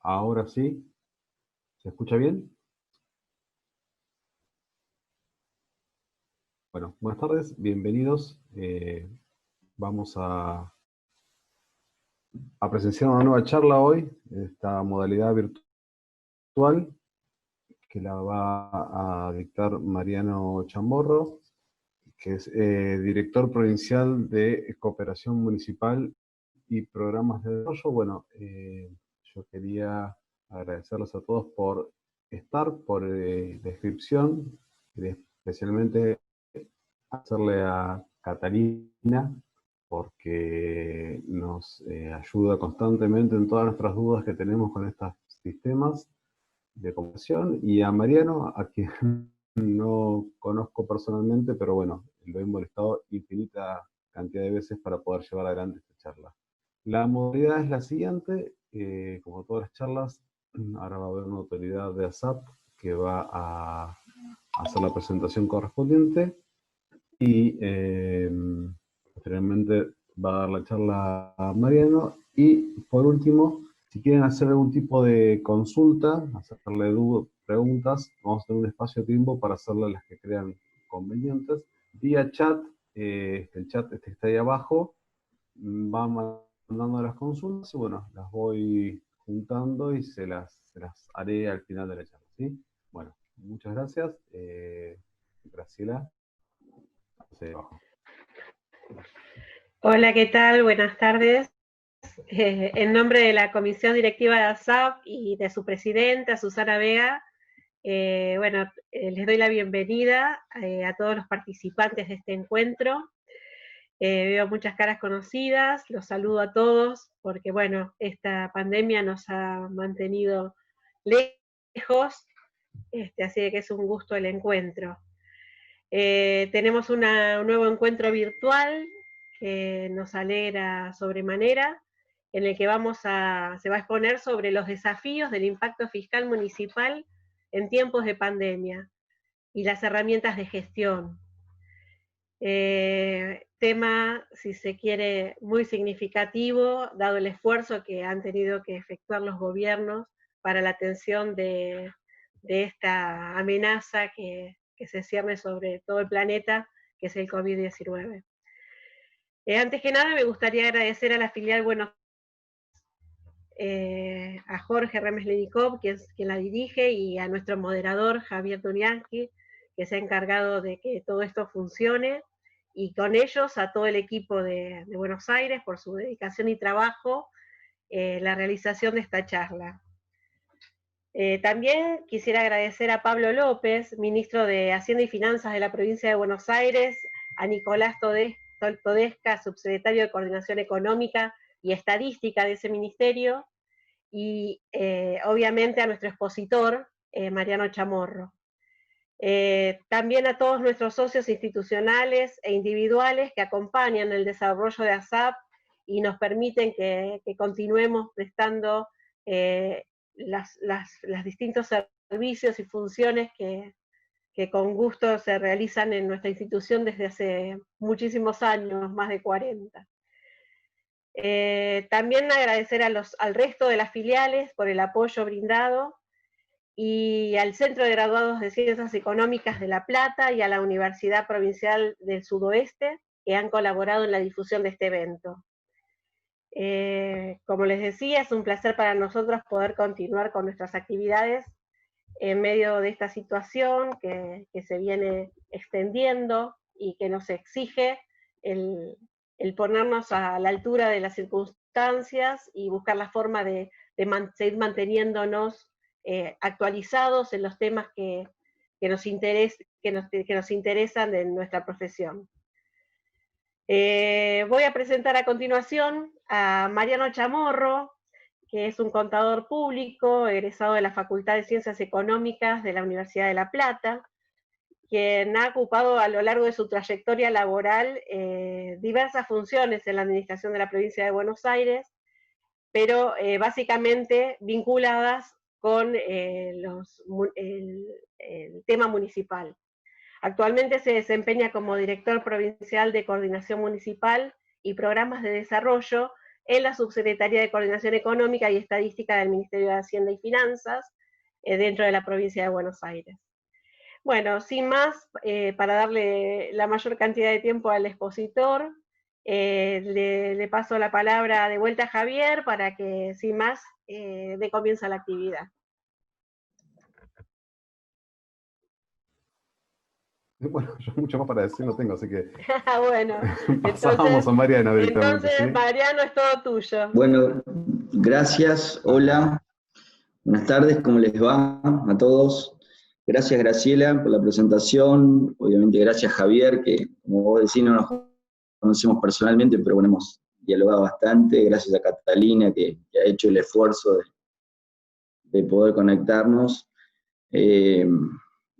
Ahora sí, ¿se escucha bien? Bueno, buenas tardes, bienvenidos. Vamos a presenciar una nueva charla hoy, esta modalidad virtual, que la va a dictar Mariano Chamorro, que es director provincial de Cooperación Municipal y Programas de Desarrollo. Bueno, yo quería agradecerles a todos por estar, por la inscripción, y especialmente hacerle a Catalina, porque nos ayuda constantemente en todas nuestras dudas que tenemos con estos sistemas de conversión, y a Mariano, a quien no conozco personalmente, pero bueno, lo he molestado infinita cantidad de veces para poder llevar adelante esta charla. La modalidad es la siguiente, como todas las charlas, ahora va a haber una autoridad de ASAP que va a hacer la presentación correspondiente, y posteriormente va a dar la charla a Mariano, y por último, si quieren hacer algún tipo de consulta, hacerle preguntas, vamos a tener un espacio de tiempo para hacerle las que crean convenientes vía chat. El chat que está ahí abajo va mandando las consultas, y bueno, las voy juntando y se las haré al final de la charla, ¿sí? Bueno, muchas gracias. Graciela, hacia abajo. Hola, ¿qué tal? Buenas tardes. En nombre de la Comisión Directiva de ASAP y de su presidenta, Susana Vega, les doy la bienvenida a todos los participantes de este encuentro. Veo muchas caras conocidas, los saludo a todos, porque bueno, esta pandemia nos ha mantenido lejos, así que es un gusto el encuentro. Tenemos un nuevo encuentro virtual que nos alegra sobremanera, en el que se va a exponer sobre los desafíos del impacto fiscal municipal en tiempos de pandemia y las herramientas de gestión. Tema, si se quiere, muy significativo, dado el esfuerzo que han tenido que efectuar los gobiernos para la atención de esta amenaza que se cierne sobre todo el planeta, que es el COVID-19. Antes que nada, me gustaría agradecer a la filial Buenos a Jorge Remeslenikov, quien la dirige, y a nuestro moderador, Javier Duriansky, que se ha encargado de que todo esto funcione, y con ellos a todo el equipo de Buenos Aires por su dedicación y trabajo, la realización de esta charla. También quisiera agradecer a Pablo López, ministro de Hacienda y Finanzas de la provincia de Buenos Aires, a Nicolás Todesca, subsecretario de Coordinación Económica y Estadística de ese ministerio, y obviamente a nuestro expositor, Mariano Chamorro. También a todos nuestros socios institucionales e individuales que acompañan el desarrollo de ASAP y nos permiten que continuemos prestando los distintos servicios y funciones que con gusto se realizan en nuestra institución desde hace muchísimos años, más de 40. También agradecer al resto de las filiales por el apoyo brindado, y al Centro de Graduados de Ciencias Económicas de La Plata y a la Universidad Provincial del Sudoeste, que han colaborado en la difusión de este evento. Como les decía, es un placer para nosotros poder continuar con nuestras actividades en medio de esta situación que se viene extendiendo y que nos exige el ponernos a la altura de las circunstancias y buscar la forma de seguir manteniéndonos actualizados en los temas que nos interesan de nuestra profesión. Voy a presentar a continuación a Mariano Chamorro, que es un contador público egresado de la Facultad de Ciencias Económicas de la Universidad de La Plata, quien ha ocupado a lo largo de su trayectoria laboral diversas funciones en la administración de la provincia de Buenos Aires, pero básicamente vinculadas con el tema municipal. Actualmente se desempeña como director provincial de Coordinación Municipal y Programas de Desarrollo en la Subsecretaría de Coordinación Económica y Estadística del Ministerio de Hacienda y Finanzas, dentro de la provincia de Buenos Aires. Bueno, sin más, para darle la mayor cantidad de tiempo al expositor, le paso la palabra de vuelta a Javier para que, sin más, dé comienzo a la actividad. Bueno, yo mucho más para decir no tengo, así que bueno, pasamos a Mariano directamente. Entonces, ¿sí? Mariano, es todo tuyo. Bueno, gracias, hola, buenas tardes, ¿cómo les va a todos? Gracias, Graciela, por la presentación, obviamente gracias, Javier, que como vos decís no nos conocemos personalmente, pero bueno, hemos dialogado bastante, gracias a Catalina, que ha hecho el esfuerzo de poder conectarnos.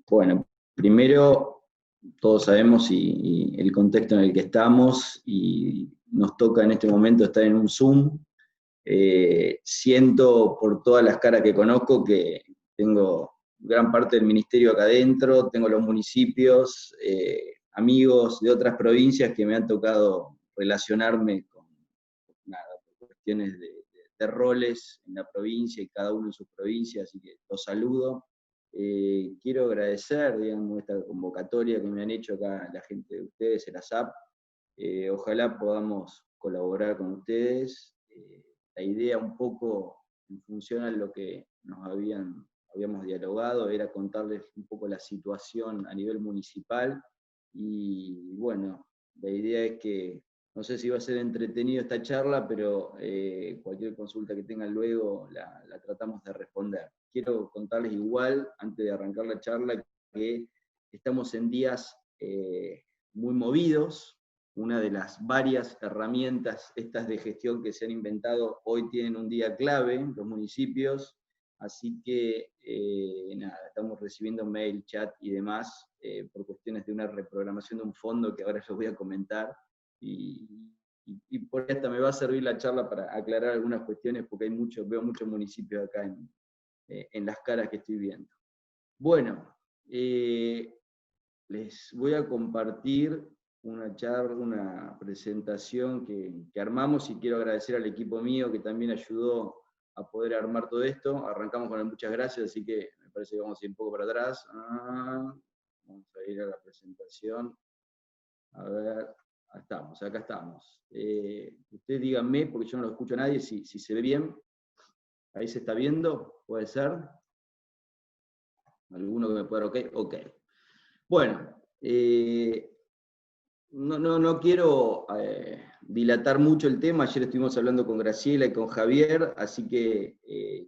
Bueno, primero, todos sabemos y el contexto en el que estamos, y nos toca en este momento estar en un Zoom. Siento por todas las caras que conozco que tengo gran parte del ministerio acá adentro, tengo los municipios, amigos de otras provincias que me han tocado relacionarme con por cuestiones de roles en la provincia y cada uno en su provincia, así que los saludo. Quiero agradecer, digamos, esta convocatoria que me han hecho acá la gente de ustedes, el ASAP. Ojalá podamos colaborar con ustedes. La idea un poco en función a lo que nos habíamos dialogado era contarles un poco la situación a nivel municipal, y bueno, la idea es que, no sé si va a ser entretenido esta charla, pero cualquier consulta que tengan luego la tratamos de responder. Quiero contarles igual, antes de arrancar la charla, que estamos en días muy movidos. Una de las varias herramientas estas de gestión que se han inventado hoy tienen un día clave, los municipios, así que nada, estamos recibiendo mail, chat y demás por cuestiones de una reprogramación de un fondo que ahora les voy a comentar, y por esta me va a servir la charla para aclarar algunas cuestiones, porque veo muchos municipios acá en las caras que estoy viendo. Bueno, les voy a compartir una charla, una presentación que armamos, y quiero agradecer al equipo mío que también ayudó a poder armar todo esto. Arrancamos con el muchas gracias, así que me parece que vamos a ir un poco para atrás. Vamos a ir a la presentación. A ver, acá estamos. Ustedes díganme, porque yo no lo escucho a nadie, si se ve bien. Ahí se está viendo, puede ser. ¿Alguno que me pueda dar ok? Ok. Bueno, no quiero dilatar mucho el tema. Ayer estuvimos hablando con Graciela y con Javier, así que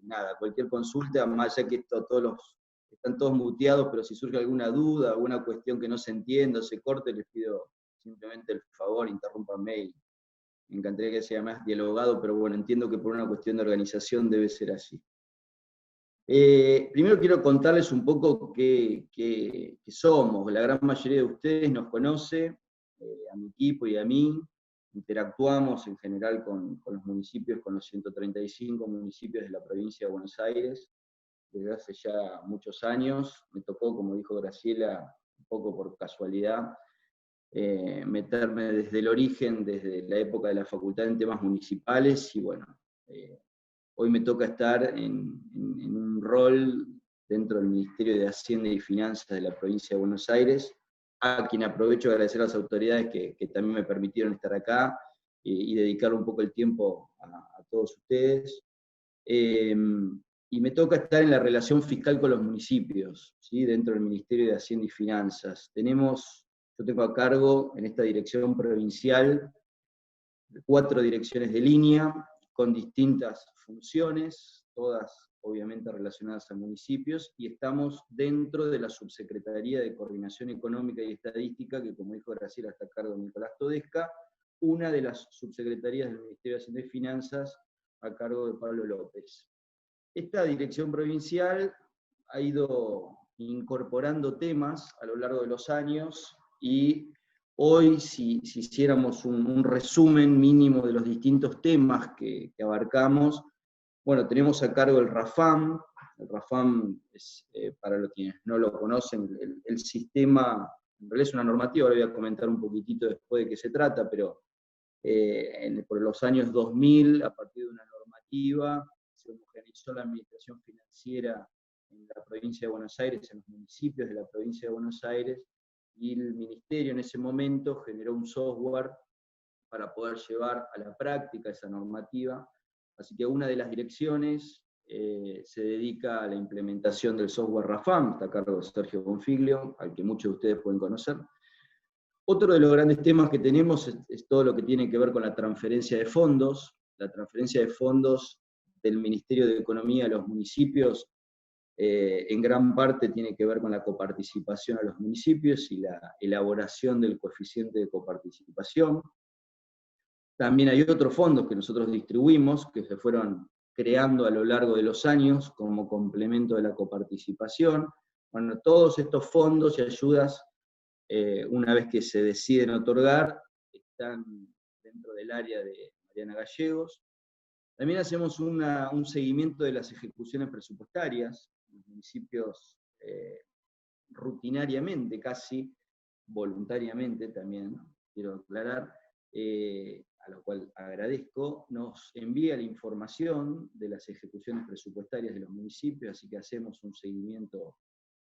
nada, cualquier consulta, más allá que están todos muteados, pero si surge alguna duda, alguna cuestión que no se entienda o se corte, les pido simplemente el favor, interrúmpanme, y me encantaría que sea más dialogado, pero bueno, entiendo que por una cuestión de organización debe ser así. Primero quiero contarles un poco qué somos. La gran mayoría de ustedes nos conoce, a mi equipo y a mí. Interactuamos en general con los municipios, con los 135 municipios de la provincia de Buenos Aires, desde hace ya muchos años. Me tocó, como dijo Graciela, un poco por casualidad, meterme desde el origen, desde la época de la facultad, en temas municipales, y bueno, hoy me toca estar en un rol dentro del Ministerio de Hacienda y Finanzas de la provincia de Buenos Aires, a quien aprovecho de agradecer a las autoridades que también me permitieron estar acá y dedicar un poco el tiempo a todos ustedes. Y me toca estar en la relación fiscal con los municipios, ¿sí? Dentro del Ministerio de Hacienda y Finanzas. Yo tengo a cargo en esta dirección provincial 4 direcciones de línea, con distintas funciones, todas obviamente relacionadas a municipios, y estamos dentro de la Subsecretaría de Coordinación Económica y Estadística, que como dijo Graciela está a cargo de Nicolás Todesca, una de las subsecretarías del Ministerio de Hacienda y Finanzas a cargo de Pablo López. Esta dirección provincial ha ido incorporando temas a lo largo de los años, y hoy, si hiciéramos un resumen mínimo de los distintos temas que abarcamos, bueno, tenemos a cargo el RAFAM. El RAFAM es, para los quienes no lo conocen, el sistema, en realidad es una normativa, ahora voy a comentar un poquitito después de qué se trata, pero por los años 2000, a partir de una normativa, se homogeneizó la administración financiera en la provincia de Buenos Aires, en los municipios de la provincia de Buenos Aires, y el ministerio en ese momento generó un software para poder llevar a la práctica esa normativa. Así que una de las direcciones se dedica a la implementación del software RAFAM, está a cargo de Sergio Bonfiglio, al que muchos de ustedes pueden conocer. Otro de los grandes temas que tenemos es todo lo que tiene que ver con la transferencia de fondos. La transferencia de fondos del Ministerio de Economía a los municipios en gran parte tiene que ver con la coparticipación a los municipios y la elaboración del coeficiente de coparticipación. También hay otros fondos que nosotros distribuimos, que se fueron creando a lo largo de los años como complemento de la coparticipación. Bueno, todos estos fondos y ayudas, una vez que se deciden otorgar, están dentro del área de Mariana Gallegos. También hacemos un seguimiento de las ejecuciones presupuestarias. Los municipios rutinariamente, casi voluntariamente también, quiero aclarar, a lo cual agradezco, nos envía la información de las ejecuciones presupuestarias de los municipios, así que hacemos un seguimiento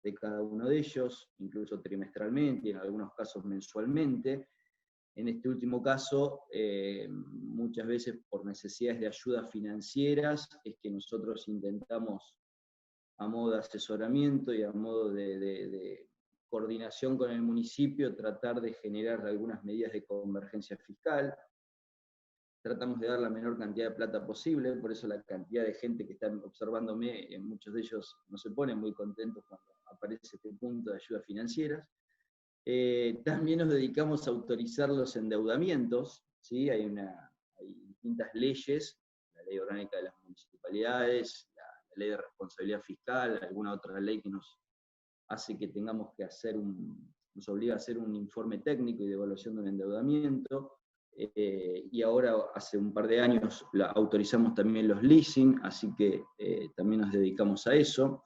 de cada uno de ellos, incluso trimestralmente y en algunos casos mensualmente. En este último caso, muchas veces por necesidades de ayudas financieras, es que nosotros intentamos, a modo de asesoramiento y a modo de coordinación con el municipio, tratar de generar algunas medidas de convergencia fiscal. Tratamos de dar la menor cantidad de plata posible, por eso la cantidad de gente que está observándome, muchos de ellos no se ponen muy contentos cuando aparece este punto de ayudas financieras. También nos dedicamos a autorizar los endeudamientos, ¿sí? Hay distintas leyes, la Ley Orgánica de las Municipalidades, la Ley de Responsabilidad Fiscal, alguna otra ley que nos hace que tengamos que nos obliga a hacer un informe técnico y de evaluación del endeudamiento, y ahora hace un par de años autorizamos también los leasing, así que también nos dedicamos a eso.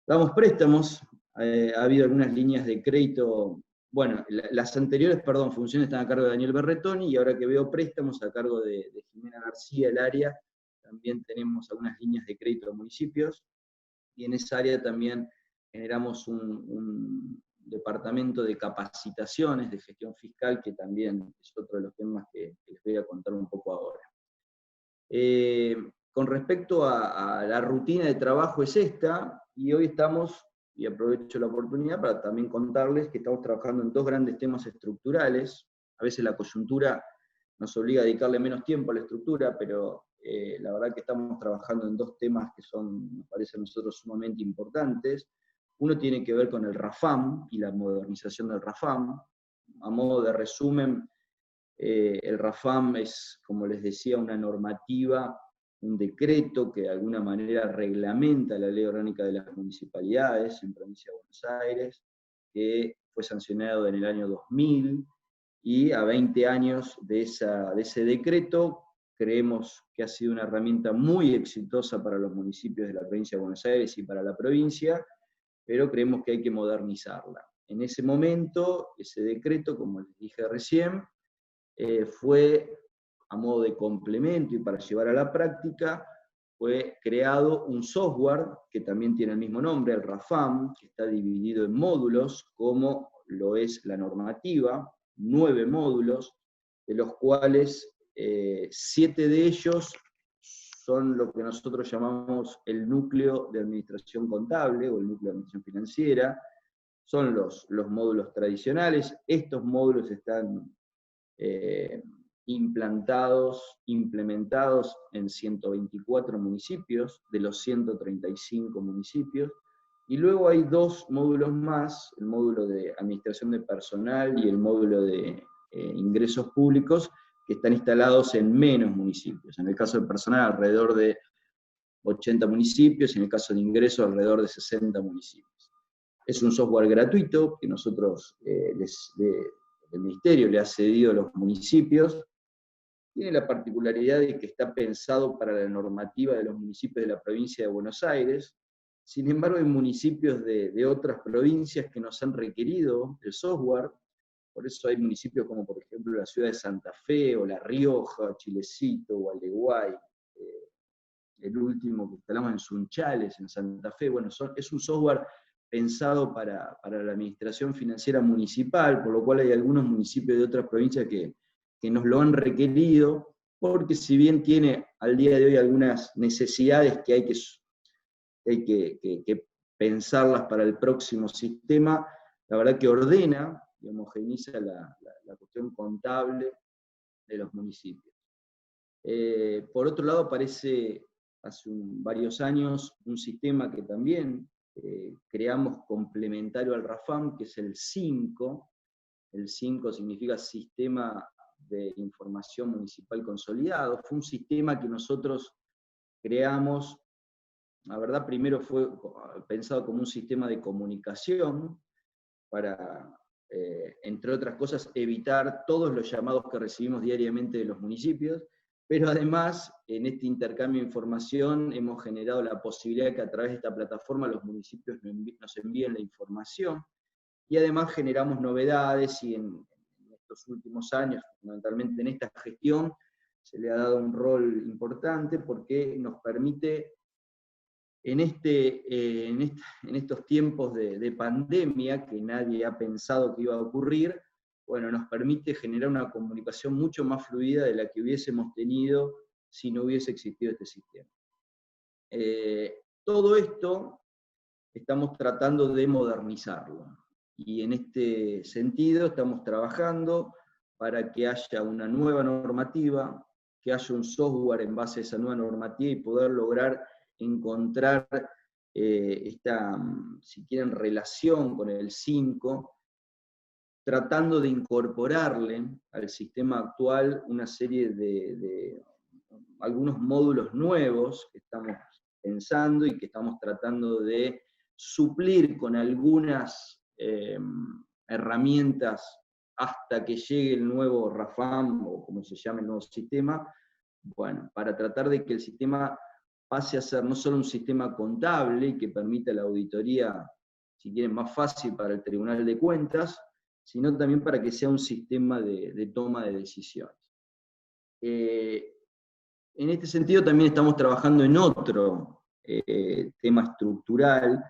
Damos préstamos, ha habido algunas líneas de crédito, bueno, las anteriores, funciones están a cargo de Daniel Berretoni, y ahora que veo préstamos a cargo de Jimena García, el área, también tenemos algunas líneas de crédito a municipios, y en esa área también generamos un departamento de capacitaciones, de gestión fiscal, que también es otro de los temas que les voy a contar un poco ahora. Con respecto a la rutina de trabajo es esta, y hoy estamos, y aprovecho la oportunidad para también contarles que estamos trabajando en dos grandes temas estructurales. A veces la coyuntura nos obliga a dedicarle menos tiempo a la estructura, pero la verdad que estamos trabajando en dos temas que nos parecen a nosotros sumamente importantes. Uno tiene que ver con el RAFAM y la modernización del RAFAM. A modo de resumen, el RAFAM es, como les decía, una normativa, un decreto que de alguna manera reglamenta la Ley Orgánica de las Municipalidades en Provincia de Buenos Aires, que fue sancionado en el año 2000, y a 20 años de ese decreto, creemos que ha sido una herramienta muy exitosa para los municipios de la Provincia de Buenos Aires y para la provincia, pero creemos que hay que modernizarla. En ese momento, ese decreto, como les dije recién, fue a modo de complemento y para llevar a la práctica, fue creado un software que también tiene el mismo nombre, el RAFAM, que está dividido en módulos, como lo es la normativa, 9 módulos, de los cuales 7 de ellos son lo que nosotros llamamos el núcleo de administración contable o el núcleo de administración financiera. Son los módulos tradicionales. Estos módulos están implementados en 124 municipios, de los 135 municipios, y luego hay 2 módulos más, el módulo de administración de personal y el módulo de ingresos públicos, que están instalados en menos municipios. En el caso del personal, alrededor de 80 municipios, y en el caso de ingresos, alrededor de 60 municipios. Es un software gratuito que nosotros, el Ministerio le ha cedido a los municipios. Tiene la particularidad de que está pensado para la normativa de los municipios de la provincia de Buenos Aires. Sin embargo, hay municipios de otras provincias que nos han requerido el software, Por eso hay municipios como por ejemplo la ciudad de Santa Fe, o La Rioja, Chilecito, Gualeguay, el último que instalamos en Sunchales, en Santa Fe. Bueno, es un software pensado para la administración financiera municipal, por lo cual hay algunos municipios de otras provincias que nos lo han requerido, porque si bien tiene al día de hoy algunas necesidades que hay que pensarlas para el próximo sistema, la verdad que ordena y homogeniza la cuestión contable de los municipios. Por otro lado, aparece hace varios años un sistema que también creamos complementario al RAFAM, que es el 5. El 5 significa Sistema de Información Municipal Consolidado. Fue un sistema que nosotros creamos, la verdad, primero fue pensado como un sistema de comunicación para, entre otras cosas, evitar todos los llamados que recibimos diariamente de los municipios, pero además, en este intercambio de información hemos generado la posibilidad de que a través de esta plataforma los municipios nos envíen la información, y además generamos novedades, y en estos últimos años, fundamentalmente en esta gestión, se le ha dado un rol importante porque nos permite, en estos tiempos de pandemia, que nadie ha pensado que iba a ocurrir, bueno, nos permite generar una comunicación mucho más fluida de la que hubiésemos tenido si no hubiese existido este sistema. Todo esto estamos tratando de modernizarlo, y en este sentido estamos trabajando para que haya una nueva normativa, que haya un software en base a esa nueva normativa y poder lograr encontrar esta, si quieren, relación con el 5, tratando de incorporarle al sistema actual una serie de algunos módulos nuevos que estamos pensando y que estamos tratando de suplir con algunas herramientas hasta que llegue el nuevo RAFAM, o como se llame el nuevo sistema, bueno, para tratar de que el sistema pase a ser no solo un sistema contable y que permita la auditoría, si quieren, más fácil para el Tribunal de Cuentas, sino también para que sea un sistema de toma de decisiones. En este sentido también estamos trabajando en otro tema estructural,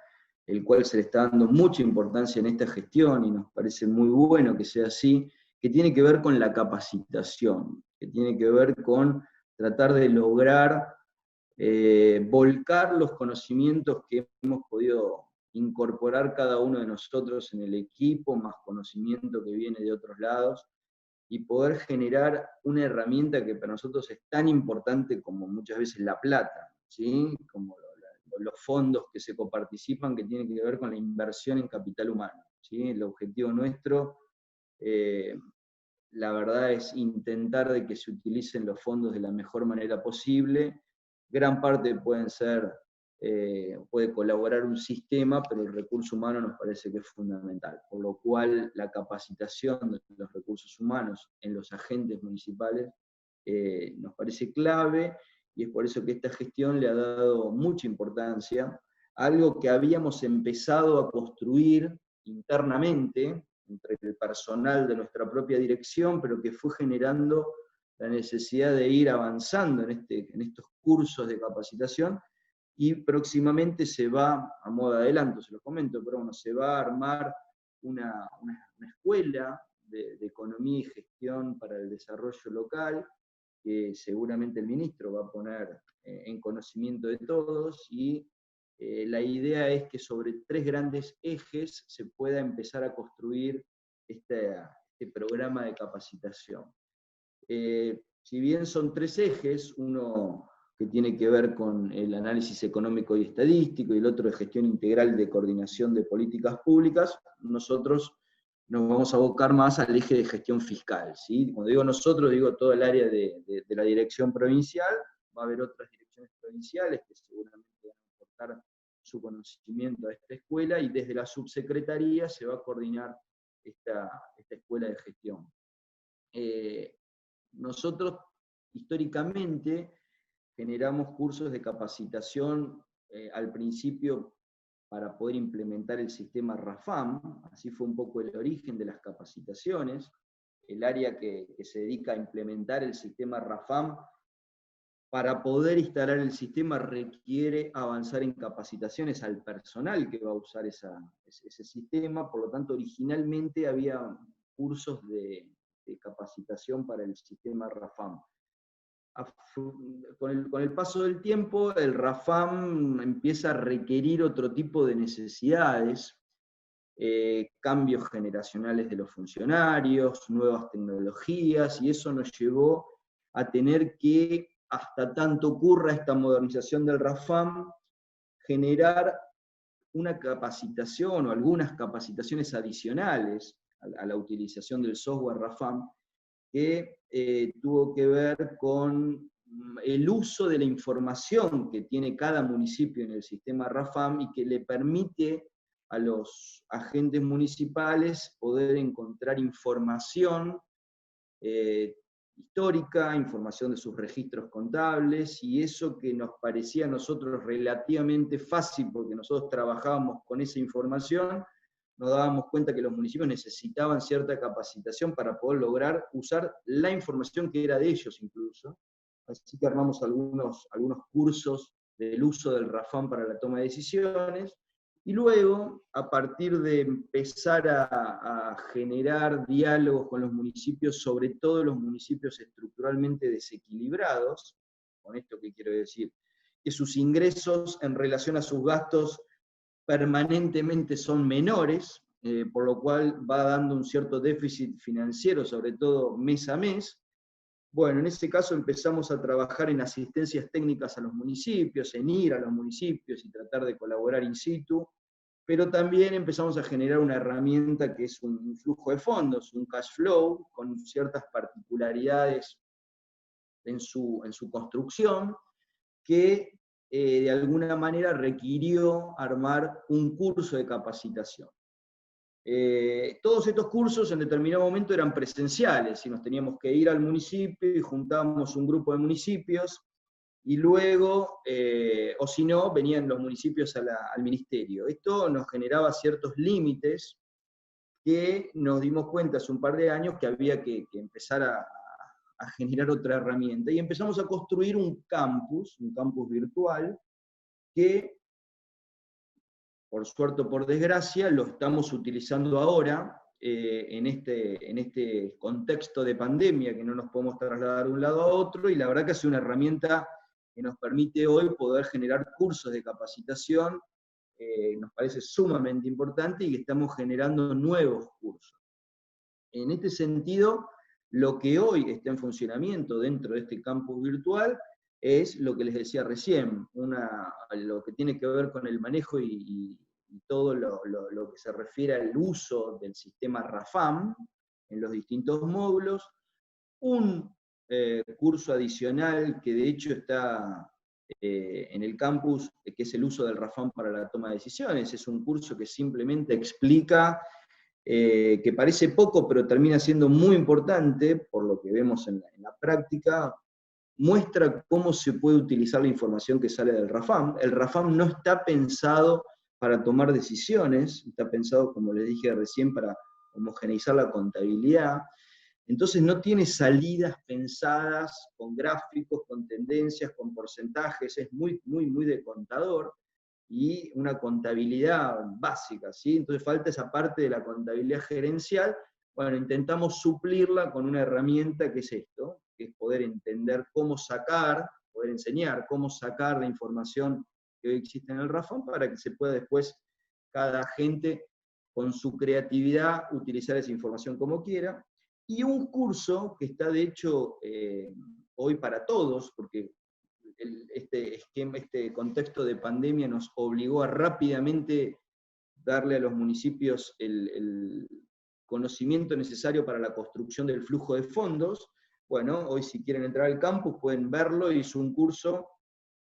el cual se le está dando mucha importancia en esta gestión, y nos parece muy bueno que sea así, que tiene que ver con la capacitación, que tiene que ver con tratar de lograr volcar los conocimientos que hemos podido incorporar cada uno de nosotros en el equipo, más conocimiento que viene de otros lados, y poder generar una herramienta que para nosotros es tan importante como muchas veces la plata, ¿sí? Como los fondos que se coparticipan, que tienen que ver con la inversión en capital humano, ¿sí? El objetivo nuestro, la verdad, es intentar de que se utilicen los fondos de la mejor manera posible. Gran parte puede colaborar un sistema, pero el recurso humano nos parece que es fundamental, por lo cual la capacitación de los recursos humanos en los agentes municipales nos parece clave, y es por eso que esta gestión le ha dado mucha importancia a algo que habíamos empezado a construir internamente entre el personal de nuestra propia dirección, pero que fue generando la necesidad de ir avanzando en estos cursos de capacitación, y próximamente se va, a modo de adelanto se lo comento, pero bueno, se va a armar una escuela de economía y gestión para el desarrollo local, que seguramente el ministro va a poner en conocimiento de todos, y la idea es que sobre 3 grandes ejes se pueda empezar a construir este programa de capacitación. Si bien son 3 ejes, uno que tiene que ver con el análisis económico y estadístico, y el otro de gestión integral de coordinación de políticas públicas, nosotros nos vamos a abocar más al eje de gestión fiscal, ¿sí? Cuando digo nosotros, digo todo el área de la dirección provincial. Va a haber otras direcciones provinciales que seguramente van a aportar su conocimiento a esta escuela, y desde la subsecretaría se va a coordinar esta escuela de gestión. Nosotros, históricamente, generamos cursos de capacitación al principio para poder implementar el sistema RAFAM. Así fue un poco el origen de las capacitaciones. El área que se dedica a implementar el sistema RAFAM, para poder instalar el sistema requiere avanzar en capacitaciones al personal que va a usar ese sistema. Por lo tanto, originalmente había cursos de capacitación para el sistema RAFAM. Con el paso del tiempo, el RAFAM empieza a requerir otro tipo de necesidades, cambios generacionales de los funcionarios, nuevas tecnologías, y eso nos llevó a tener que, hasta tanto ocurra esta modernización del RAFAM, generar una capacitación o algunas capacitaciones adicionales a la utilización del software RAFAM, que tuvo que ver con el uso de la información que tiene cada municipio en el sistema RAFAM y que le permite a los agentes municipales poder encontrar información histórica, información de sus registros contables, y eso que nos parecía a nosotros relativamente fácil, porque nosotros trabajábamos con esa información, nos dábamos cuenta que los municipios necesitaban cierta capacitación para poder lograr usar la información que era de ellos incluso. Así que armamos algunos cursos del uso del RAFAM para la toma de decisiones, y luego, a partir de empezar a generar diálogos con los municipios, sobre todo los municipios estructuralmente desequilibrados, con esto que quiero decir, que sus ingresos en relación a sus gastos permanentemente son menores, por lo cual va dando un cierto déficit financiero, sobre todo mes a mes. Bueno, en ese caso empezamos a trabajar en asistencias técnicas a los municipios, en ir a los municipios y tratar de colaborar in situ, pero también empezamos a generar una herramienta que es un flujo de fondos, un cash flow, con ciertas particularidades en su construcción, que de alguna manera requirió armar un curso de capacitación. Todos estos cursos en determinado momento eran presenciales, y nos teníamos que ir al municipio y juntábamos un grupo de municipios, y luego, o si no, venían los municipios al ministerio. Esto nos generaba ciertos límites que nos dimos cuenta hace un par de años que había que empezar a generar otra herramienta, y empezamos a construir un campus virtual, que por suerte o por desgracia lo estamos utilizando ahora, en este contexto de pandemia, que no nos podemos trasladar de un lado a otro, y la verdad que es una herramienta que nos permite hoy poder generar cursos de capacitación, nos parece sumamente importante, y que estamos generando nuevos cursos. En este sentido, lo que hoy está en funcionamiento dentro de este campus virtual es lo que les decía recién, lo que tiene que ver con el manejo y todo lo que se refiere al uso del sistema RAFAM en los distintos módulos, un curso adicional que de hecho está en el campus, que es el uso del RAFAM para la toma de decisiones. Es un curso que simplemente explica, que parece poco, pero termina siendo muy importante, por lo que vemos en la práctica, muestra cómo se puede utilizar la información que sale del RAFAM. El RAFAM no está pensado para tomar decisiones, está pensado, como les dije recién, para homogeneizar la contabilidad. Entonces no tiene salidas pensadas con gráficos, con tendencias, con porcentajes, es muy de contador, y una contabilidad básica, ¿sí? Entonces falta esa parte de la contabilidad gerencial. Bueno, intentamos suplirla con una herramienta que es esto, que es poder entender cómo sacar, poder enseñar cómo sacar la información que hoy existe en el RAFAM, para que se pueda después cada agente con su creatividad utilizar esa información como quiera. Y un curso que está de hecho hoy para todos, porque este contexto de pandemia nos obligó a rápidamente darle a los municipios el conocimiento necesario para la construcción del flujo de fondos. Bueno, hoy si quieren entrar al campus pueden verlo, y es un curso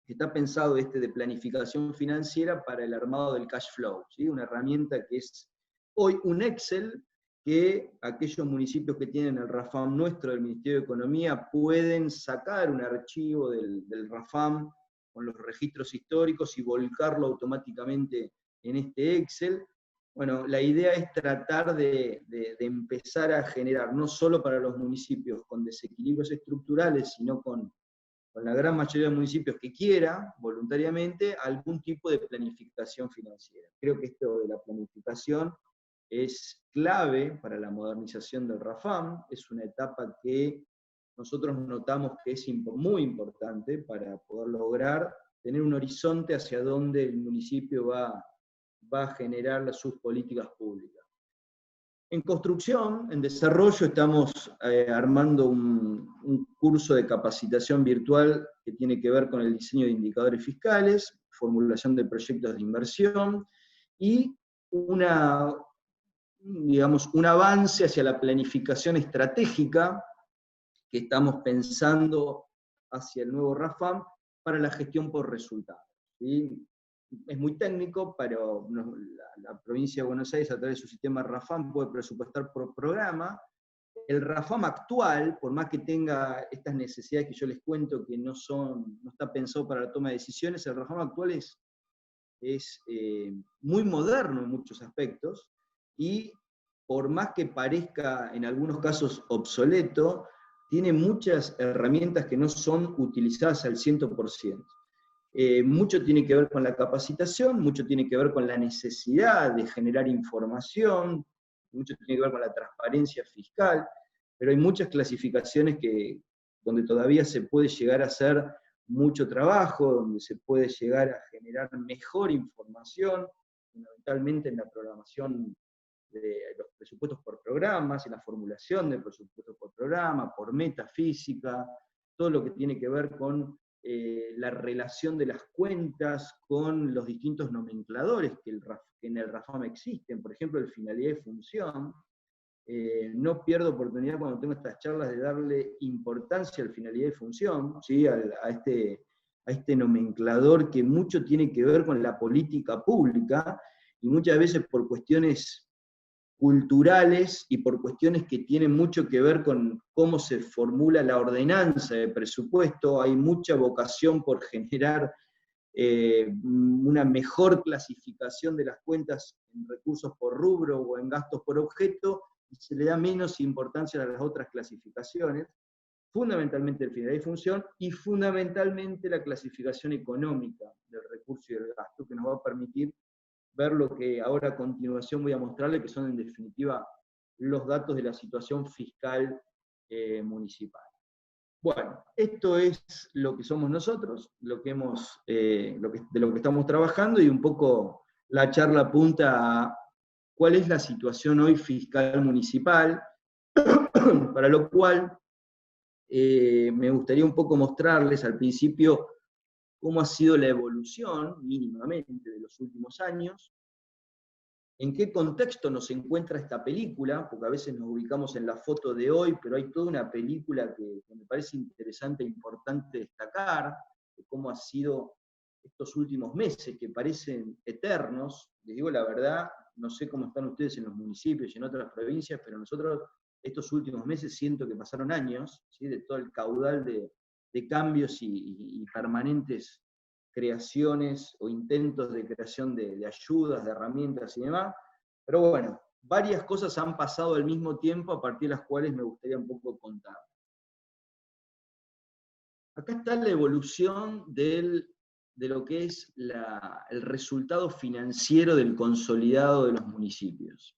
que está pensado de planificación financiera para el armado del cash flow, ¿sí? Una herramienta que es hoy un Excel, que aquellos municipios que tienen el RAFAM nuestro del Ministerio de Economía pueden sacar un archivo del RAFAM con los registros históricos y volcarlo automáticamente en este Excel. Bueno, la idea es tratar de empezar a generar, no solo para los municipios con desequilibrios estructurales, sino con la gran mayoría de municipios que quiera, voluntariamente, algún tipo de planificación financiera. Creo que esto de la planificación es clave para la modernización del RAFAM, es una etapa que nosotros notamos que es muy importante para poder lograr tener un horizonte hacia donde el municipio va a generar sus políticas públicas. En construcción, en desarrollo, estamos armando un curso de capacitación virtual que tiene que ver con el diseño de indicadores fiscales, formulación de proyectos de inversión y un avance hacia la planificación estratégica que estamos pensando hacia el nuevo RAFAM para la gestión por resultados, ¿sí? Es muy técnico, pero la provincia de Buenos Aires, a través de su sistema RAFAM, puede presupuestar por programa. El RAFAM actual, por más que tenga estas necesidades que yo les cuento, que no está pensado para la toma de decisiones, el RAFAM actual es muy moderno en muchos aspectos, y por más que parezca en algunos casos obsoleto, tiene muchas herramientas que no son utilizadas al 100%. Mucho tiene que ver con la capacitación, mucho tiene que ver con la necesidad de generar información, mucho tiene que ver con la transparencia fiscal, pero hay muchas clasificaciones donde todavía se puede llegar a hacer mucho trabajo, donde se puede llegar a generar mejor información, fundamentalmente en la programación de los presupuestos por programas, en la formulación de presupuestos por programa, por metafísica, todo lo que tiene que ver con la relación de las cuentas con los distintos nomencladores que en el RAFAM existen, por ejemplo, el finalidad y función. No pierdo oportunidad cuando tengo estas charlas de darle importancia al finalidad y función, ¿sí? a este nomenclador que mucho tiene que ver con la política pública, y muchas veces por cuestiones culturales y por cuestiones que tienen mucho que ver con cómo se formula la ordenanza de presupuesto, hay mucha vocación por generar una mejor clasificación de las cuentas en recursos por rubro o en gastos por objeto, y se le da menos importancia a las otras clasificaciones, fundamentalmente el finalidad y función, y fundamentalmente la clasificación económica del recurso y del gasto, que nos va a permitir ver lo que ahora a continuación voy a mostrarle, que son en definitiva los datos de la situación fiscal municipal. Bueno, esto es lo que somos nosotros, de lo que estamos trabajando, y un poco la charla apunta a cuál es la situación hoy fiscal municipal, para lo cual me gustaría un poco mostrarles al principio cómo ha sido la evolución, mínimamente, de los últimos años, en qué contexto nos encuentra esta película, porque a veces nos ubicamos en la foto de hoy, pero hay toda una película que me parece interesante e importante destacar, de cómo ha sido estos últimos meses, que parecen eternos. Les digo la verdad, no sé cómo están ustedes en los municipios y en otras provincias, pero nosotros estos últimos meses siento que pasaron años, ¿sí? De todo el caudal de cambios y permanentes creaciones o intentos de creación de ayudas, de herramientas y demás. Pero bueno, varias cosas han pasado al mismo tiempo, a partir de las cuales me gustaría un poco contar. Acá está la evolución de lo que es el resultado financiero del consolidado de los municipios.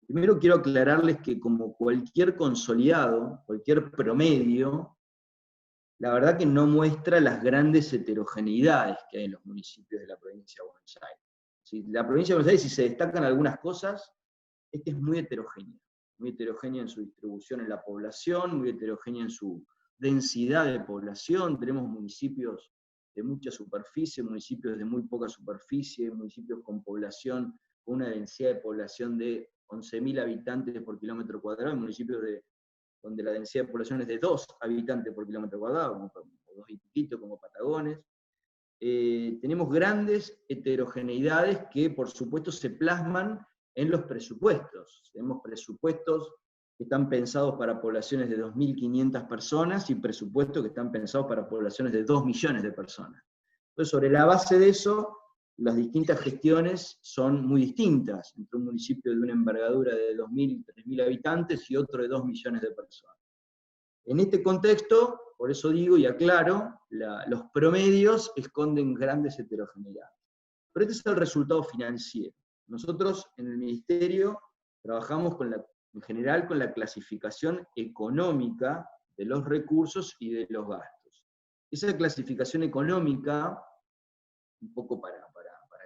Primero quiero aclararles que, como cualquier consolidado, cualquier promedio, la verdad que no muestra las grandes heterogeneidades que hay en los municipios de la provincia de Buenos Aires. ¿Sí? La provincia de Buenos Aires, si se destacan algunas cosas, es que es muy heterogénea en su distribución en la población, muy heterogénea en su densidad de población. Tenemos municipios de mucha superficie, municipios de muy poca superficie, municipios con población, con una densidad de población de 11.000 habitantes por kilómetro cuadrado, municipios donde la densidad de población es de 2 habitantes por kilómetro cuadrado, o 2 y poquito, como Patagones. Tenemos grandes heterogeneidades que, por supuesto, se plasman en los presupuestos. Tenemos presupuestos que están pensados para poblaciones de 2.500 personas y presupuestos que están pensados para poblaciones de 2 millones de personas. Entonces, sobre la base de eso, las distintas gestiones son muy distintas entre un municipio de una envergadura de 2.000, 3.000 habitantes y otro de 2 millones de personas. En este contexto, por eso digo y aclaro, los promedios esconden grandes heterogeneidades. Pero este es el resultado financiero. Nosotros en el Ministerio trabajamos en general con la clasificación económica de los recursos y de los gastos. Esa clasificación económica, un poco para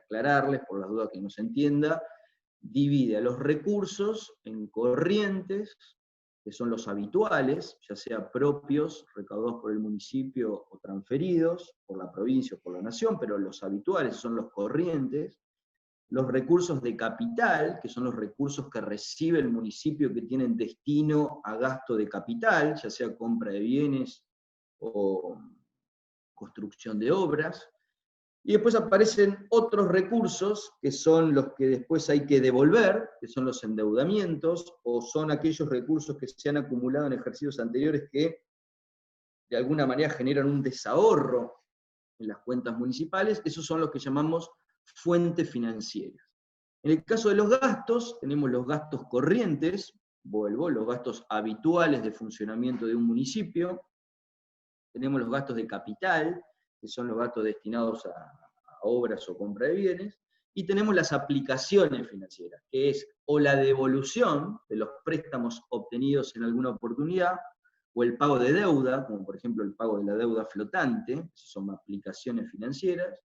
aclararles, por las dudas que no se entienda, divide a los recursos en corrientes, que son los habituales, ya sea propios, recaudados por el municipio o transferidos por la provincia o por la nación, pero los habituales son los corrientes, los recursos de capital, que son los recursos que recibe el municipio que tienen destino a gasto de capital, ya sea compra de bienes o construcción de obras. Y después aparecen otros recursos, que son los que después hay que devolver, que son los endeudamientos, o son aquellos recursos que se han acumulado en ejercicios anteriores que de alguna manera generan un desahorro en las cuentas municipales. Esos son los que llamamos fuentes financieras. En el caso de los gastos, tenemos los gastos corrientes, los gastos habituales de funcionamiento de un municipio, tenemos los gastos de capital, que son los gastos destinados a obras o compra de bienes, y tenemos las aplicaciones financieras, que es o la devolución de los préstamos obtenidos en alguna oportunidad, o el pago de deuda, como por ejemplo el pago de la deuda flotante, esas son aplicaciones financieras,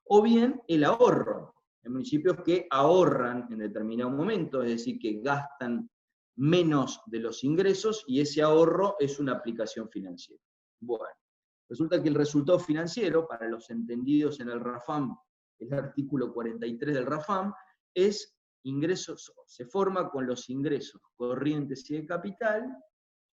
o bien el ahorro. Hay municipios que ahorran en determinado momento, es decir, que gastan menos de los ingresos, y ese ahorro es una aplicación financiera. Bueno, resulta que el resultado financiero, para los entendidos en el RAFAM, el artículo 43 del RAFAM, es ingresos, se forma con los ingresos corrientes y de capital,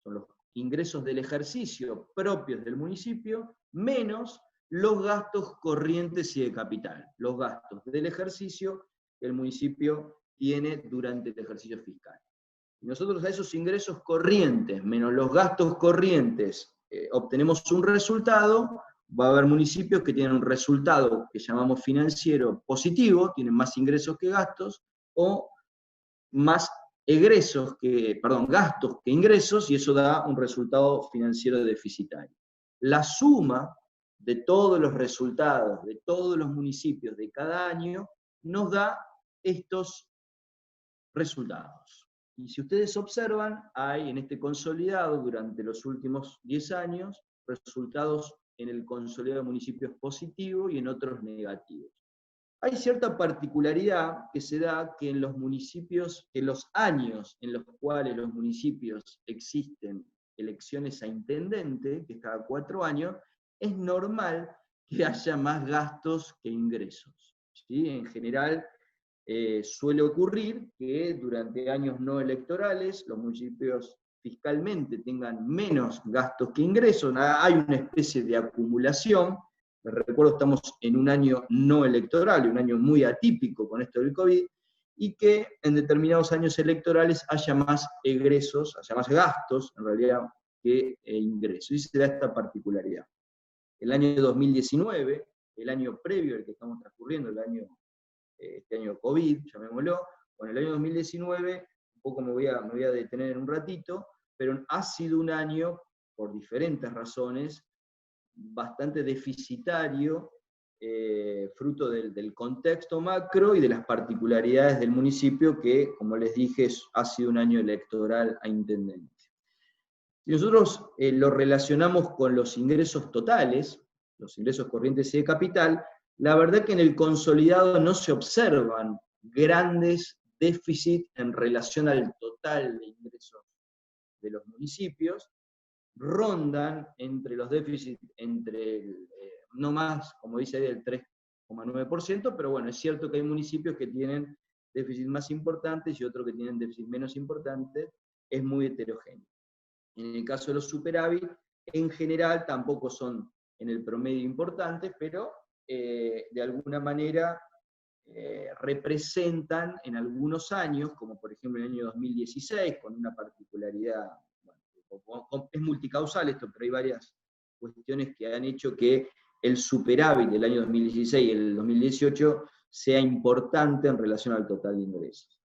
son los ingresos del ejercicio propios del municipio, menos los gastos corrientes y de capital, los gastos del ejercicio que el municipio tiene durante el ejercicio fiscal. Y nosotros a esos ingresos corrientes, menos los gastos corrientes, obtenemos un resultado. Va a haber municipios que tienen un resultado que llamamos financiero positivo, tienen más ingresos que gastos, o más gastos que ingresos, y eso da un resultado financiero deficitario. La suma de todos los resultados de todos los municipios de cada año nos da estos resultados. Y si ustedes observan, hay en este consolidado, durante los últimos 10 años, resultados en el consolidado de municipios positivos y en otros negativos. Hay cierta particularidad que se da que en los municipios, en los años en los cuales los municipios existen elecciones a intendente, que es cada 4 años, es normal que haya más gastos que ingresos. ¿Sí? En general, suele ocurrir que durante años no electorales los municipios fiscalmente tengan menos gastos que ingresos, hay una especie de acumulación. Les recuerdo, estamos en un año no electoral, un año muy atípico con esto del COVID, y que en determinados años electorales haya más egresos, haya más gastos en realidad que ingresos, y se da esta particularidad. El año 2019, el año previo al que estamos transcurriendo, este año COVID, llamémoslo, con el año 2019, un poco me voy a detener en un ratito, pero ha sido un año, por diferentes razones, bastante deficitario, fruto del contexto macro y de las particularidades del municipio que, como les dije, ha sido un año electoral a intendente. Si nosotros lo relacionamos con los ingresos totales, los ingresos corrientes y de capital, la verdad que en el consolidado no se observan grandes déficits en relación al total de ingresos de los municipios, rondan entre los déficits no más, como dice ahí, del 3,9%, pero bueno, es cierto que hay municipios que tienen déficits más importantes y otros que tienen déficits menos importantes, es muy heterogéneo. En el caso de los superávit, en general tampoco son en el promedio importantes, pero de alguna manera representan en algunos años, como por ejemplo en el año 2016, con una particularidad, bueno, es multicausal esto, pero hay varias cuestiones que han hecho que el superávit del año 2016 y el 2018 sea importante en relación al total de ingresos.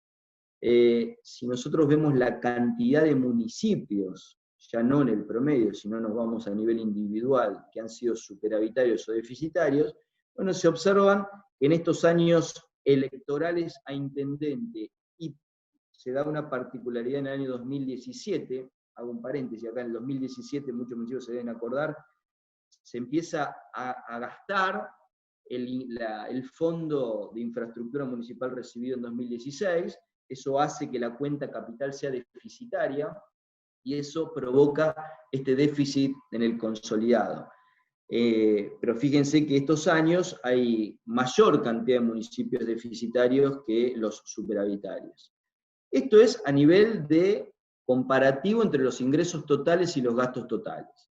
Si nosotros vemos la cantidad de municipios, ya no en el promedio, sino nos vamos a nivel individual, que han sido superavitarios o deficitarios, bueno, se observan que en estos años electorales a intendente, y se da una particularidad en el año 2017, hago un paréntesis, acá en el 2017 muchos municipios se deben acordar, se empieza a gastar el fondo de infraestructura municipal recibido en 2016, eso hace que la cuenta capital sea deficitaria, y eso provoca este déficit en el consolidado. Pero fíjense que estos años hay mayor cantidad de municipios deficitarios que los superavitarios. Esto es a nivel de comparativo entre los ingresos totales y los gastos totales.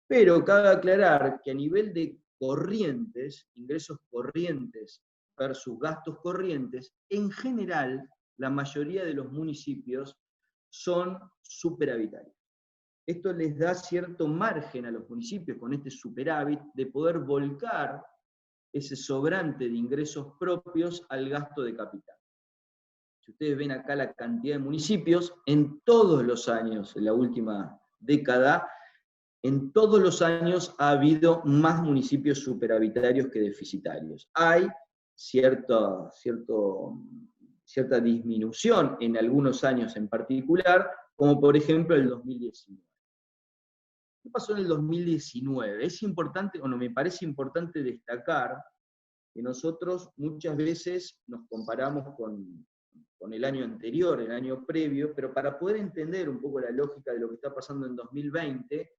Pero cabe aclarar que a nivel de corrientes, ingresos corrientes versus gastos corrientes, en general, la mayoría de los municipios son superavitarios. Esto les da cierto margen a los municipios con este superávit de poder volcar ese sobrante de ingresos propios al gasto de capital. Si ustedes ven acá la cantidad de municipios, en todos los años, en la última década, en todos los años ha habido más municipios superavitarios que deficitarios. Hay cierta disminución en algunos años en particular, como por ejemplo el 2019. ¿Qué pasó en el 2019? Es importante, o no, me parece importante destacar que nosotros muchas veces nos comparamos con el año anterior, el año previo, pero para poder entender un poco la lógica de lo que está pasando en 2020,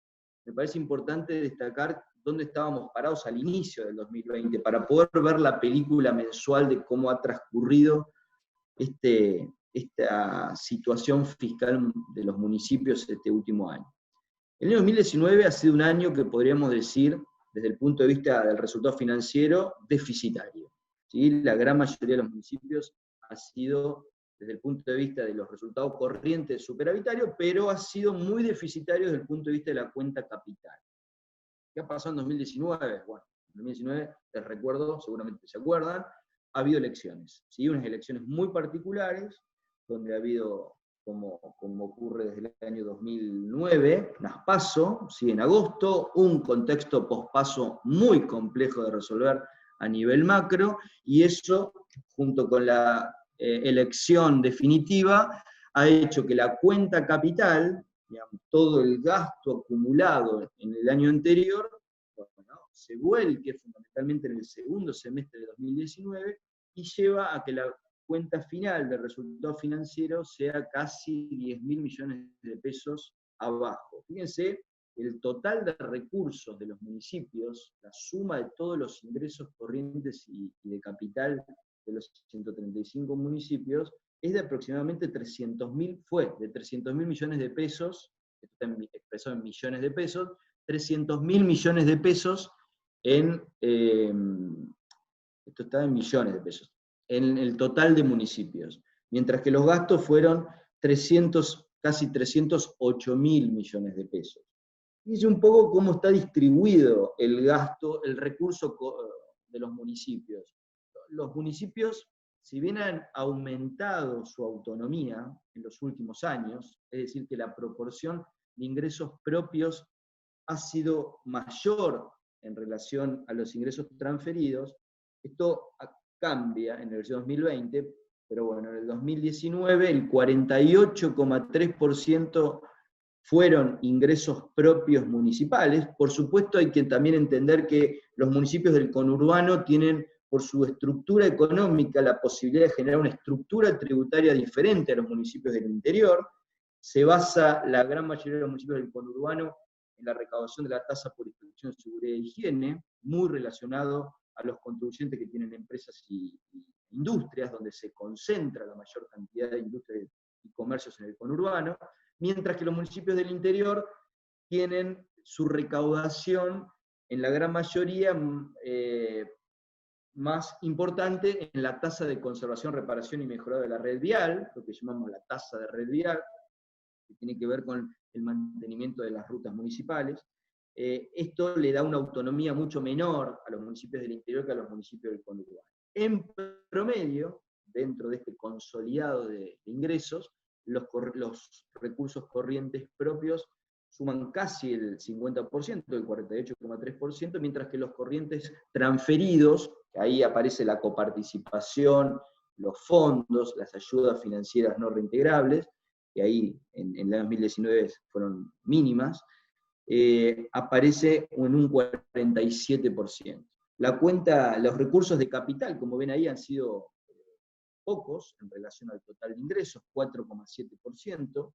me parece importante destacar dónde estábamos parados al inicio del 2020, para poder ver la película mensual de cómo ha transcurrido esta situación fiscal de los municipios este último año. El año 2019 ha sido un año que podríamos decir, desde el punto de vista del resultado financiero, deficitario. ¿Sí? La gran mayoría de los municipios ha sido, desde el punto de vista de los resultados corrientes, superavitario, pero ha sido muy deficitario desde el punto de vista de la cuenta capital. ¿Qué ha pasado en 2019? Bueno, en 2019, les recuerdo, seguramente se acuerdan, ha habido elecciones, ¿sí? Unas elecciones muy particulares, donde ha habido, como ocurre desde el año 2009, unas PASO, ¿sí? En agosto, un contexto post-PASO muy complejo de resolver a nivel macro, y eso, junto con la elección definitiva, ha hecho que la cuenta capital, digamos, todo el gasto acumulado en el año anterior, bueno, se vuelque fundamentalmente en el segundo semestre de 2019 y lleva a que la cuenta final del resultado financiero sea casi 10.000 millones de pesos abajo. Fíjense, el total de recursos de los municipios, la suma de todos los ingresos corrientes y de capital de los 135 municipios, es de aproximadamente 300.000 millones de pesos, esto está expresado en millones de pesos, 300.000 millones de pesos esto está en millones de pesos, en el total de municipios, mientras que los gastos fueron casi 308.000 millones de pesos. Fíjense un poco cómo está distribuido el gasto, el recurso de los municipios. Los municipios, si bien han aumentado su autonomía en los últimos años, es decir, que la proporción de ingresos propios ha sido mayor en relación a los ingresos transferidos, esto cambia en el 2020, pero bueno, en el 2019 el 48,3% fueron ingresos propios municipales. Por supuesto hay que también entender que los municipios del conurbano tienen, por su estructura económica, la posibilidad de generar una estructura tributaria diferente a los municipios del interior. Se basa la gran mayoría de los municipios del conurbano en la recaudación de la tasa por inspección de seguridad e higiene, muy relacionado a los contribuyentes que tienen empresas y industrias, donde se concentra la mayor cantidad de industrias y comercios en el conurbano, mientras que los municipios del interior tienen su recaudación, en la gran mayoría, más importante en la tasa de conservación, reparación y mejorado de la red vial, lo que llamamos la tasa de red vial, que tiene que ver con el mantenimiento de las rutas municipales, esto le da una autonomía mucho menor a los municipios del interior que a los municipios del conurbano. En promedio, dentro de este consolidado de ingresos, los recursos corrientes propios suman casi el 50%, el 48,3%, mientras que los corrientes transferidos, que ahí aparece la coparticipación, los fondos, las ayudas financieras no reintegrables, que ahí en el 2019 fueron mínimas, aparece en un 47%. Los recursos de capital, como ven ahí, han sido pocos en relación al total de ingresos, 4,7%,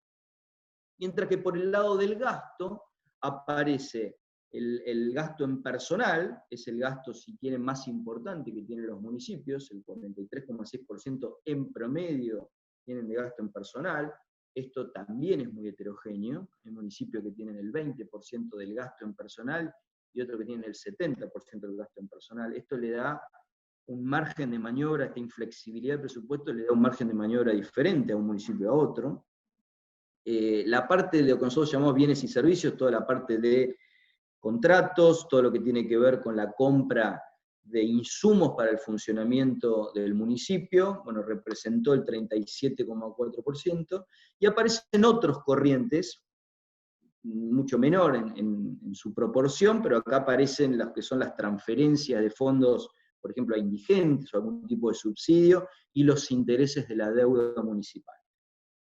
mientras que por el lado del gasto aparece el gasto en personal, es el gasto, si quieren, más importante que tienen los municipios, el 43,6% en promedio tienen de gasto en personal. Esto también es muy heterogéneo. Hay municipios que tienen el 20% del gasto en personal y otros que tienen el 70% del gasto en personal. Esto le da un margen de maniobra, esta inflexibilidad del presupuesto le da un margen de maniobra diferente a un municipio a otro. La parte de lo que nosotros llamamos bienes y servicios, toda la parte de contratos, todo lo que tiene que ver con la compra de insumos para el funcionamiento del municipio, bueno, representó el 37,4%, y aparecen otros corrientes, mucho menor en su proporción, pero acá aparecen las que son las transferencias de fondos, por ejemplo, a indigentes o algún tipo de subsidio, y los intereses de la deuda municipal.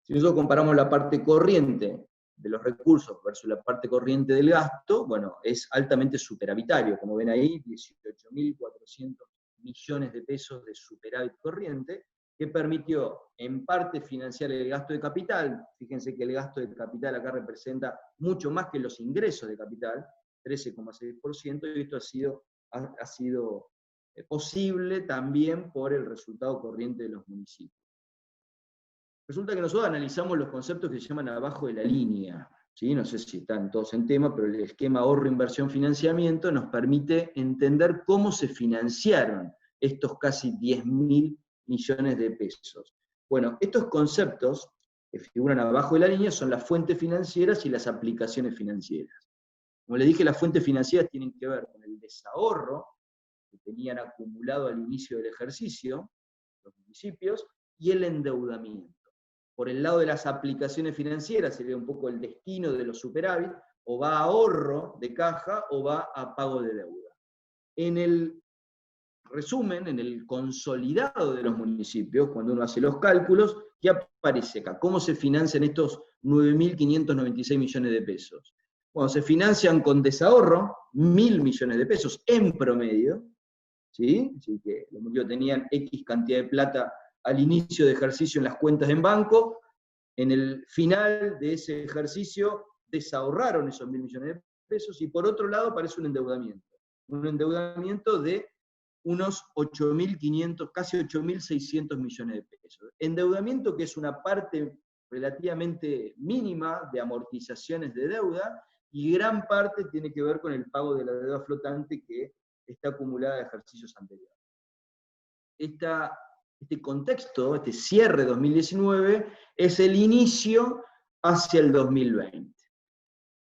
Si nosotros comparamos la parte corriente de los recursos versus la parte corriente del gasto, bueno, es altamente superavitario, como ven ahí, 18.400 millones de pesos de superávit corriente, que permitió en parte financiar el gasto de capital. Fíjense que el gasto de capital acá representa mucho más que los ingresos de capital, 13,6%, y esto ha sido posible también por el resultado corriente de los municipios. Resulta que nosotros analizamos los conceptos que se llaman abajo de la línea, ¿sí? No sé si están todos en tema, pero el esquema ahorro, inversión, financiamiento nos permite entender cómo se financiaron estos casi 10.000 millones de pesos. Bueno, estos conceptos que figuran abajo de la línea son las fuentes financieras y las aplicaciones financieras. Como les dije, las fuentes financieras tienen que ver con el desahorro que tenían acumulado al inicio del ejercicio los municipios y el endeudamiento. Por el lado de las aplicaciones financieras se ve un poco el destino de los superávit, o va a ahorro de caja o va a pago de deuda. En el resumen, en el consolidado de los municipios, cuando uno hace los cálculos, ¿qué aparece acá? ¿Cómo se financian estos 9.596 millones de pesos? Bueno, se financian con desahorro, 1.000 millones de pesos en promedio, ¿sí? Así que los municipios tenían X cantidad de plata al inicio de ejercicio en las cuentas en banco, en el final de ese ejercicio desahorraron esos 1.000 millones de pesos, y por otro lado aparece un endeudamiento de unos 8.500, casi 8.600 millones de pesos. Endeudamiento que es una parte relativamente mínima de amortizaciones de deuda, y gran parte tiene que ver con el pago de la deuda flotante que está acumulada de ejercicios anteriores. Este contexto, este cierre 2019, es el inicio hacia el 2020.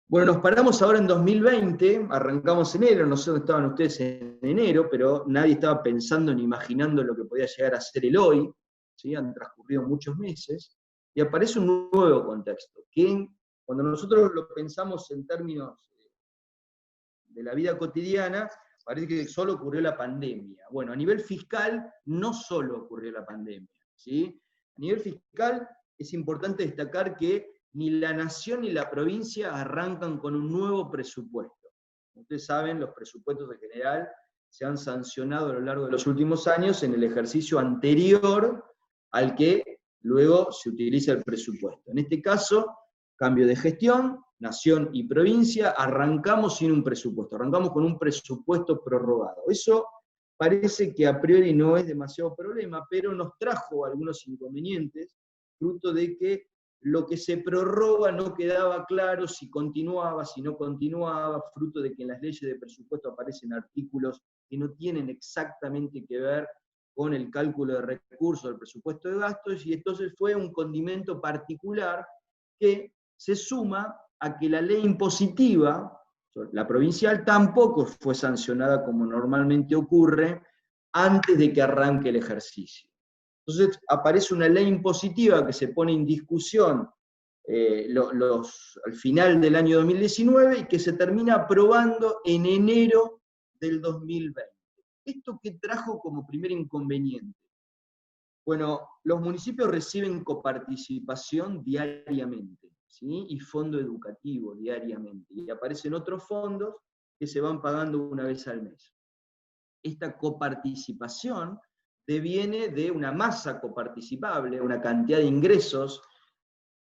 Bueno, nos paramos ahora en 2020, arrancamos enero, no sé dónde estaban ustedes en enero, pero nadie estaba pensando ni imaginando lo que podía llegar a ser el hoy, ¿sí? Han transcurrido muchos meses, y aparece un nuevo contexto, que cuando nosotros lo pensamos en términos de la vida cotidiana, parece que solo ocurrió la pandemia. Bueno, a nivel fiscal no solo ocurrió la pandemia, ¿sí? A nivel fiscal es importante destacar que ni la nación ni la provincia arrancan con un nuevo presupuesto. Como ustedes saben, los presupuestos en general se han sancionado a lo largo de los últimos años en el ejercicio anterior al que luego se utiliza el presupuesto. En este caso, cambio de gestión, nación y provincia, arrancamos sin un presupuesto, arrancamos con un presupuesto prorrogado. Eso parece que a priori no es demasiado problema, pero nos trajo algunos inconvenientes, fruto de que lo que se prorroga no quedaba claro si continuaba, si no continuaba, fruto de que en las leyes de presupuesto aparecen artículos que no tienen exactamente que ver con el cálculo de recursos del presupuesto de gastos, y entonces fue un condimento particular que se suma a que la ley impositiva, La provincial tampoco fue sancionada como normalmente ocurre antes de que arranque el ejercicio. Entonces aparece una ley impositiva que se pone en discusión al final del año 2019 y que se termina aprobando en enero del 2020. ¿Esto qué trajo como primer inconveniente? Bueno, los municipios reciben coparticipación diariamente, ¿sí? Y fondo educativo diariamente. Y aparecen otros fondos que se van pagando una vez al mes. Esta coparticipación deviene de una masa coparticipable, una cantidad de ingresos,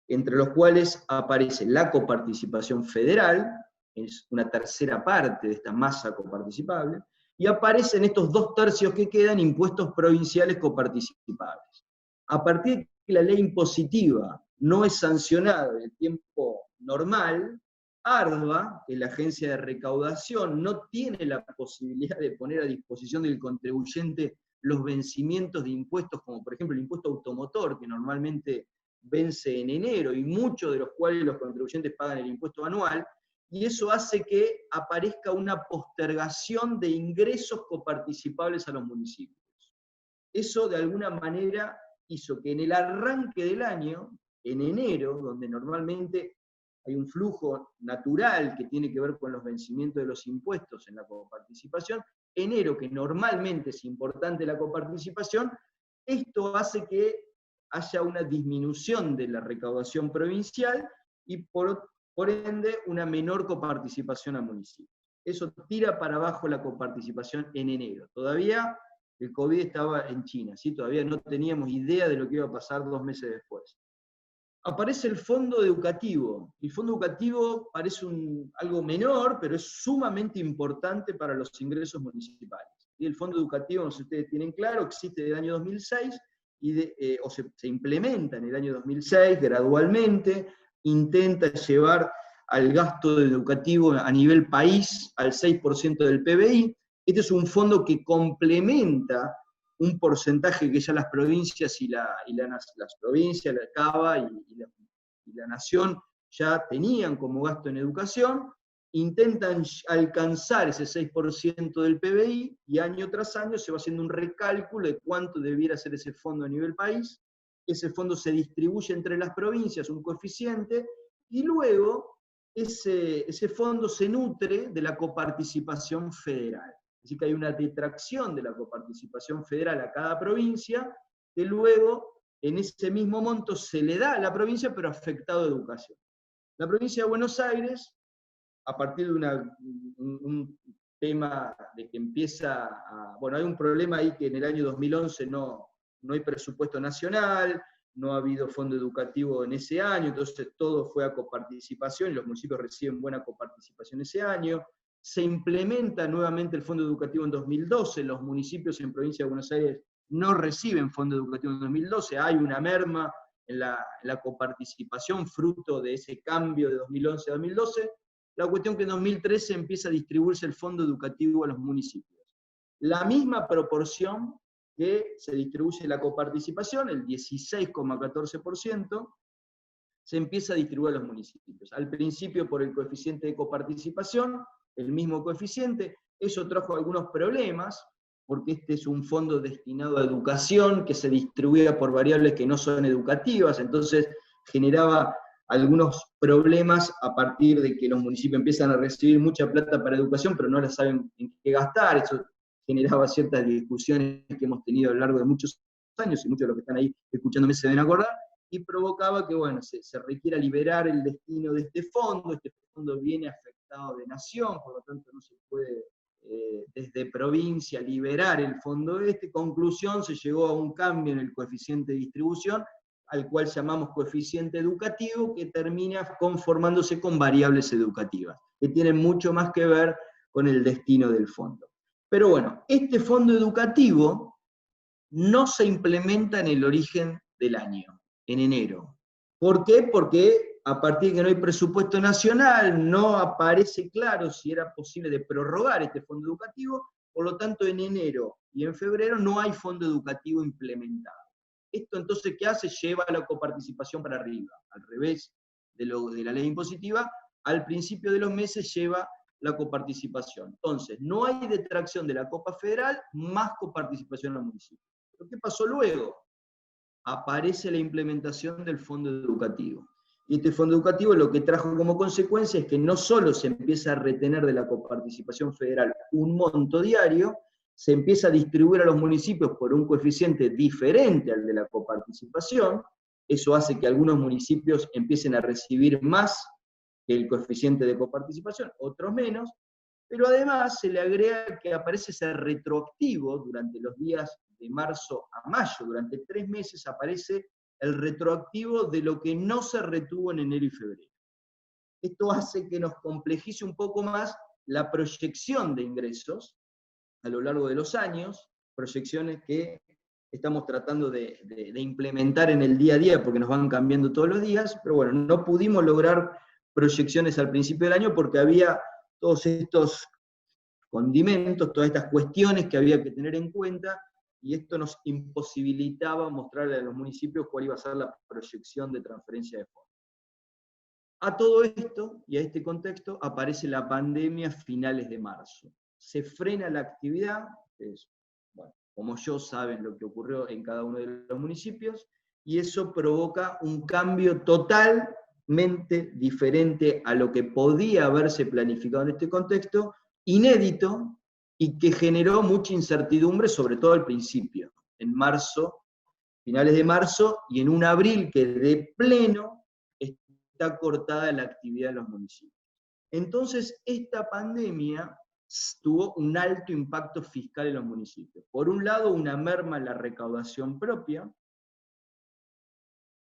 entre los cuales aparece la coparticipación federal, es una tercera parte de esta masa coparticipable, y aparecen estos 2/3 que quedan impuestos provinciales coparticipables. A partir de que la ley impositiva no es sancionada en el tiempo normal, ARDBA, que es la agencia de recaudación, no tiene la posibilidad de poner a disposición del contribuyente los vencimientos de impuestos, como por ejemplo el impuesto automotor, que normalmente vence en enero, y muchos de los cuales los contribuyentes pagan el impuesto anual, y eso hace que aparezca una postergación de ingresos coparticipables a los municipios. Eso de alguna manera hizo que en el arranque del año, en enero, donde normalmente hay un flujo natural que tiene que ver con los vencimientos de los impuestos en la coparticipación, enero, que normalmente es importante la coparticipación, esto hace que haya una disminución de la recaudación provincial y por ende una menor coparticipación al municipio. Eso tira para abajo la coparticipación en enero. Todavía el COVID estaba en China, ¿sí? Todavía no teníamos idea de lo que iba a pasar 2 meses después. Aparece el fondo educativo. El fondo educativo parece algo menor, pero es sumamente importante para los ingresos municipales. Y el fondo educativo, no sé si ustedes tienen claro, existe desde el año 2006, o se implementa en el año 2006 gradualmente, intenta llevar al gasto educativo a nivel país al 6% del PBI. Este es un fondo que complementa un porcentaje que ya las provincias las provincias, la CABA y la Nación ya tenían como gasto en educación, intentan alcanzar ese 6% del PBI y año tras año se va haciendo un recálculo de cuánto debiera ser ese fondo a nivel país. Ese fondo se distribuye entre las provincias, un coeficiente, y luego ese fondo se nutre de la coparticipación federal. Así que hay una detracción de la coparticipación federal a cada provincia, que luego en ese mismo monto se le da a la provincia, pero afectado a educación. La provincia de Buenos Aires, a partir de un tema de que empieza bueno, hay un problema ahí que en el año 2011 no hay presupuesto nacional, no ha habido fondo educativo en ese año, entonces todo fue a coparticipación y los municipios reciben buena coparticipación ese año. Se implementa nuevamente el fondo educativo en 2012, los municipios en provincia de Buenos Aires no reciben fondo educativo en 2012, hay una merma en la coparticipación fruto de ese cambio de 2011 a 2012. La cuestión que en 2013 empieza a distribuirse el fondo educativo a los municipios. La misma proporción que se distribuye la coparticipación, el 16,14%, se empieza a distribuir a los municipios. Al principio por el coeficiente de coparticipación, el mismo coeficiente, eso trajo algunos problemas, porque este es un fondo destinado a educación que se distribuía por variables que no son educativas, entonces generaba algunos problemas a partir de que los municipios empiezan a recibir mucha plata para educación, pero no la saben en qué gastar. Eso generaba ciertas discusiones que hemos tenido a lo largo de muchos años, y muchos de los que están ahí escuchándome se deben acordar, y provocaba que, bueno, se requiera liberar el destino de este fondo viene afectado de nación, por lo tanto no se puede desde provincia liberar el fondo Conclusión, se llegó a un cambio en el coeficiente de distribución, al cual llamamos coeficiente educativo, que termina conformándose con variables educativas, que tienen mucho más que ver con el destino del fondo. Pero bueno, este fondo educativo no se implementa en el origen del año, en enero. ¿Por qué? Porque a partir de que no hay presupuesto nacional, no aparece claro si era posible de prorrogar este fondo educativo, por lo tanto en enero y en febrero no hay fondo educativo implementado. Esto entonces, ¿qué hace? Lleva la coparticipación para arriba, al revés de la ley impositiva, al principio de los meses lleva la coparticipación. Entonces, no hay detracción de la copa federal, más coparticipación en los municipios. ¿Pero qué pasó luego? Aparece la implementación del fondo educativo. Y este fondo educativo lo que trajo como consecuencia es que no solo se empieza a retener de la coparticipación federal un monto diario, se empieza a distribuir a los municipios por un coeficiente diferente al de la coparticipación. Eso hace que algunos municipios empiecen a recibir más que el coeficiente de coparticipación, otros menos, pero además se le agrega que aparece ese retroactivo durante los días de marzo a mayo, durante 3 meses aparece el retroactivo de lo que no se retuvo en enero y febrero. Esto hace que nos complejice un poco más la proyección de ingresos a lo largo de los años, proyecciones que estamos tratando de implementar en el día a día porque nos van cambiando todos los días, pero bueno, no pudimos lograr proyecciones al principio del año porque había todos estos condimentos, todas estas cuestiones que había que tener en cuenta, y esto nos imposibilitaba mostrarle a los municipios cuál iba a ser la proyección de transferencia de fondos. A todo esto, y a este contexto, aparece la pandemia a finales de marzo. Se frena la actividad, bueno, como yo saben lo que ocurrió en cada uno de los municipios, y eso provoca un cambio totalmente diferente a lo que podía haberse planificado en este contexto, inédito, y que generó mucha incertidumbre, sobre todo al principio, en marzo, finales de marzo, y en un abril que de pleno está cortada la actividad en los municipios. Entonces, esta pandemia tuvo un alto impacto fiscal en los municipios. Por un lado, una merma en la recaudación propia,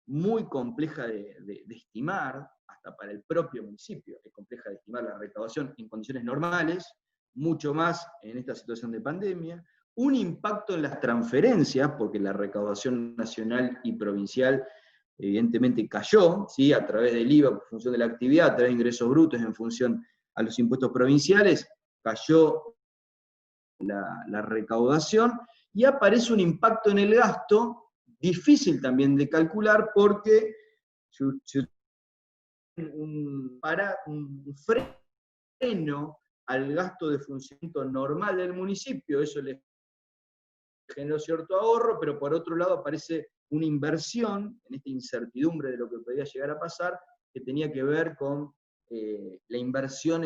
muy compleja de estimar, hasta para el propio municipio, es compleja de estimar la recaudación en condiciones normales, mucho más en esta situación de pandemia, un impacto en las transferencias, porque la recaudación nacional y provincial evidentemente cayó, ¿sí? A través del IVA en función de la actividad, a través de ingresos brutos en función a los impuestos provinciales, cayó la recaudación, y aparece un impacto en el gasto, difícil también de calcular, porque un freno al gasto de funcionamiento normal del municipio, eso le generó cierto ahorro, pero por otro lado aparece una inversión, en esta incertidumbre de lo que podía llegar a pasar, que tenía que ver con la inversión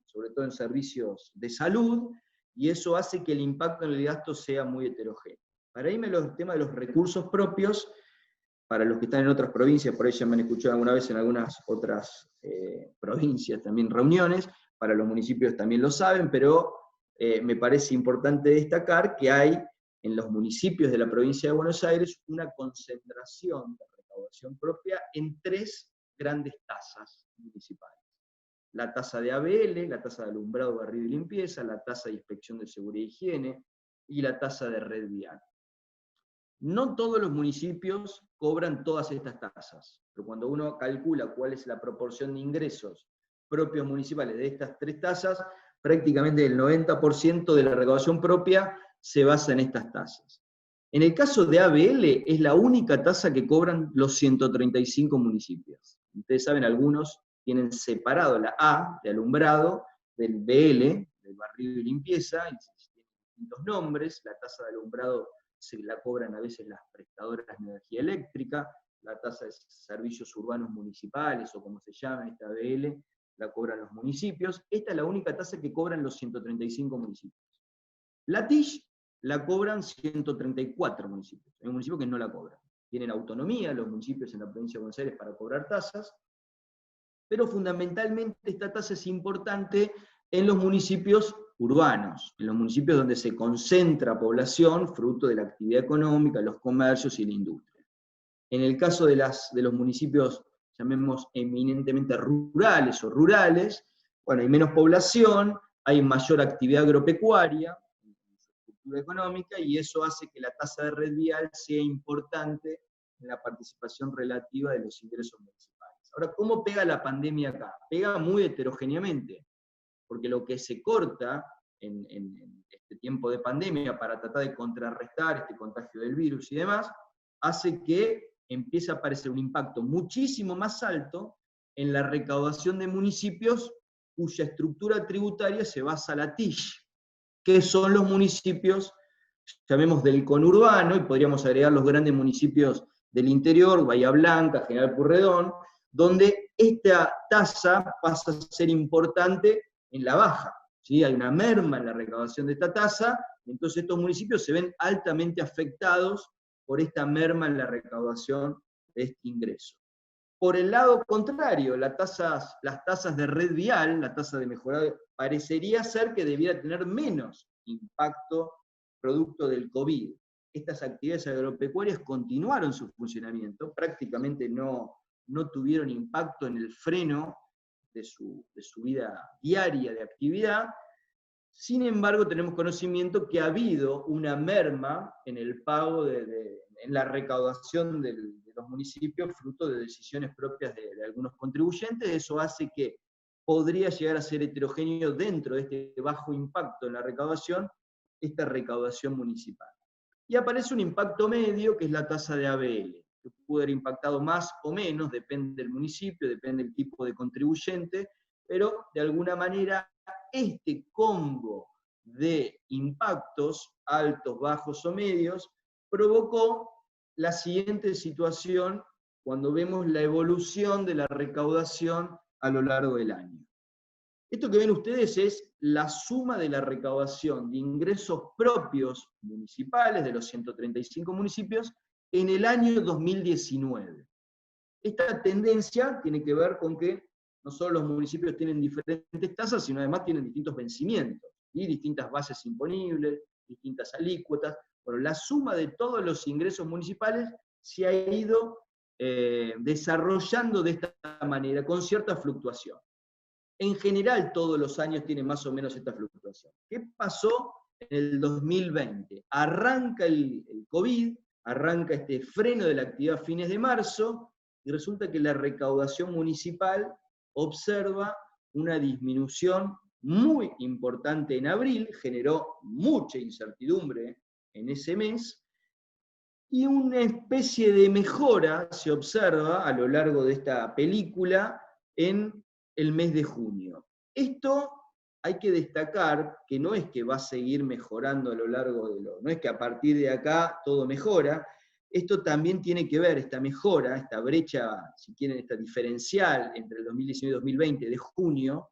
sobre todo en servicios de salud, y eso hace que el impacto en el gasto sea muy heterogéneo. Para irme el tema de los recursos propios, para los que están en otras provincias, por ahí ya me han escuchado alguna vez en algunas otras provincias también reuniones, para los municipios también lo saben, pero me parece importante destacar que hay en los municipios de la provincia de Buenos Aires una concentración de recaudación propia en 3 grandes tasas municipales. La tasa de ABL, la tasa de alumbrado, barrido y limpieza, la tasa de inspección de seguridad e higiene y la tasa de red vial. No todos los municipios cobran todas estas tasas, pero cuando uno calcula cuál es la proporción de ingresos propios municipales de estas 3 tasas, prácticamente el 90% de la recaudación propia se basa en estas tasas. En el caso de ABL, es la única tasa que cobran los 135 municipios. Ustedes saben, algunos tienen separado la A, de alumbrado, del BL, del barrido y limpieza, y tienen distintos nombres. La tasa de alumbrado se la cobran a veces las prestadoras de energía eléctrica, la tasa de servicios urbanos municipales, o como se llama esta BL, la cobran los municipios. Esta es la única tasa que cobran los 135 municipios. La TIC la cobran 134 municipios. Hay municipios que no la cobran. Tienen autonomía los municipios en la provincia de Buenos Aires para cobrar tasas, pero fundamentalmente esta tasa es importante en los municipios urbanos, en los municipios donde se concentra población, fruto de la actividad económica, los comercios y la industria. En el caso de los municipios, llamemos eminentemente rurales o rurales, bueno, hay menos población, hay mayor actividad agropecuaria, infraestructura económica, y eso hace que la tasa de red vial sea importante en la participación relativa de los ingresos municipales. Ahora, ¿cómo pega la pandemia acá? Pega muy heterogéneamente, porque lo que se corta en este tiempo de pandemia para tratar de contrarrestar este contagio del virus y demás, hace que empiece a aparecer un impacto muchísimo más alto en la recaudación de municipios cuya estructura tributaria se basa en la TIC, que son los municipios, llamemos del conurbano, y podríamos agregar los grandes municipios del interior, Bahía Blanca, General Pueyrredón, donde esta tasa pasa a ser importante en la baja. ¿Sí? Hay una merma en la recaudación de esta tasa, entonces estos municipios se ven altamente afectados por esta merma en la recaudación de este ingreso. Por el lado contrario, las tasas de red vial, la tasa de mejorado, parecería ser que debiera tener menos impacto producto del COVID. Estas actividades agropecuarias continuaron su funcionamiento, prácticamente no tuvieron impacto en el freno de su vida diaria de actividad. Sin embargo, tenemos conocimiento que ha habido una merma en el pago, en la recaudación de los municipios, fruto de decisiones propias de algunos contribuyentes. Eso hace que podría llegar a ser heterogéneo dentro de este bajo impacto en la recaudación, esta recaudación municipal. Y aparece un impacto medio, que es la tasa de ABL, que puede haber impactado más o menos, depende del municipio, depende del tipo de contribuyente, pero de alguna manera este combo de impactos, altos, bajos o medios, provocó la siguiente situación cuando vemos la evolución de la recaudación a lo largo del año. Esto que ven ustedes es la suma de la recaudación de ingresos propios municipales de los 135 municipios en el año 2019. Esta tendencia tiene que ver con que no solo los municipios tienen diferentes tasas, sino además tienen distintos vencimientos, y distintas bases imponibles, distintas alícuotas. Bueno, la suma de todos los ingresos municipales se ha ido desarrollando de esta manera, con cierta fluctuación. En general, todos los años tienen más o menos esta fluctuación. ¿Qué pasó en el 2020? Arranca el COVID, arranca este freno de la actividad a fines de marzo, y resulta que la recaudación municipal observa una disminución muy importante en abril, generó mucha incertidumbre en ese mes, y una especie de mejora se observa a lo largo de esta película en el mes de junio. Esto hay que destacar que no es que va a seguir mejorando a lo largo no es que a partir de acá todo mejora. Esto también tiene que ver, esta mejora, esta brecha, si quieren, esta diferencial entre el 2019 y 2020 de junio,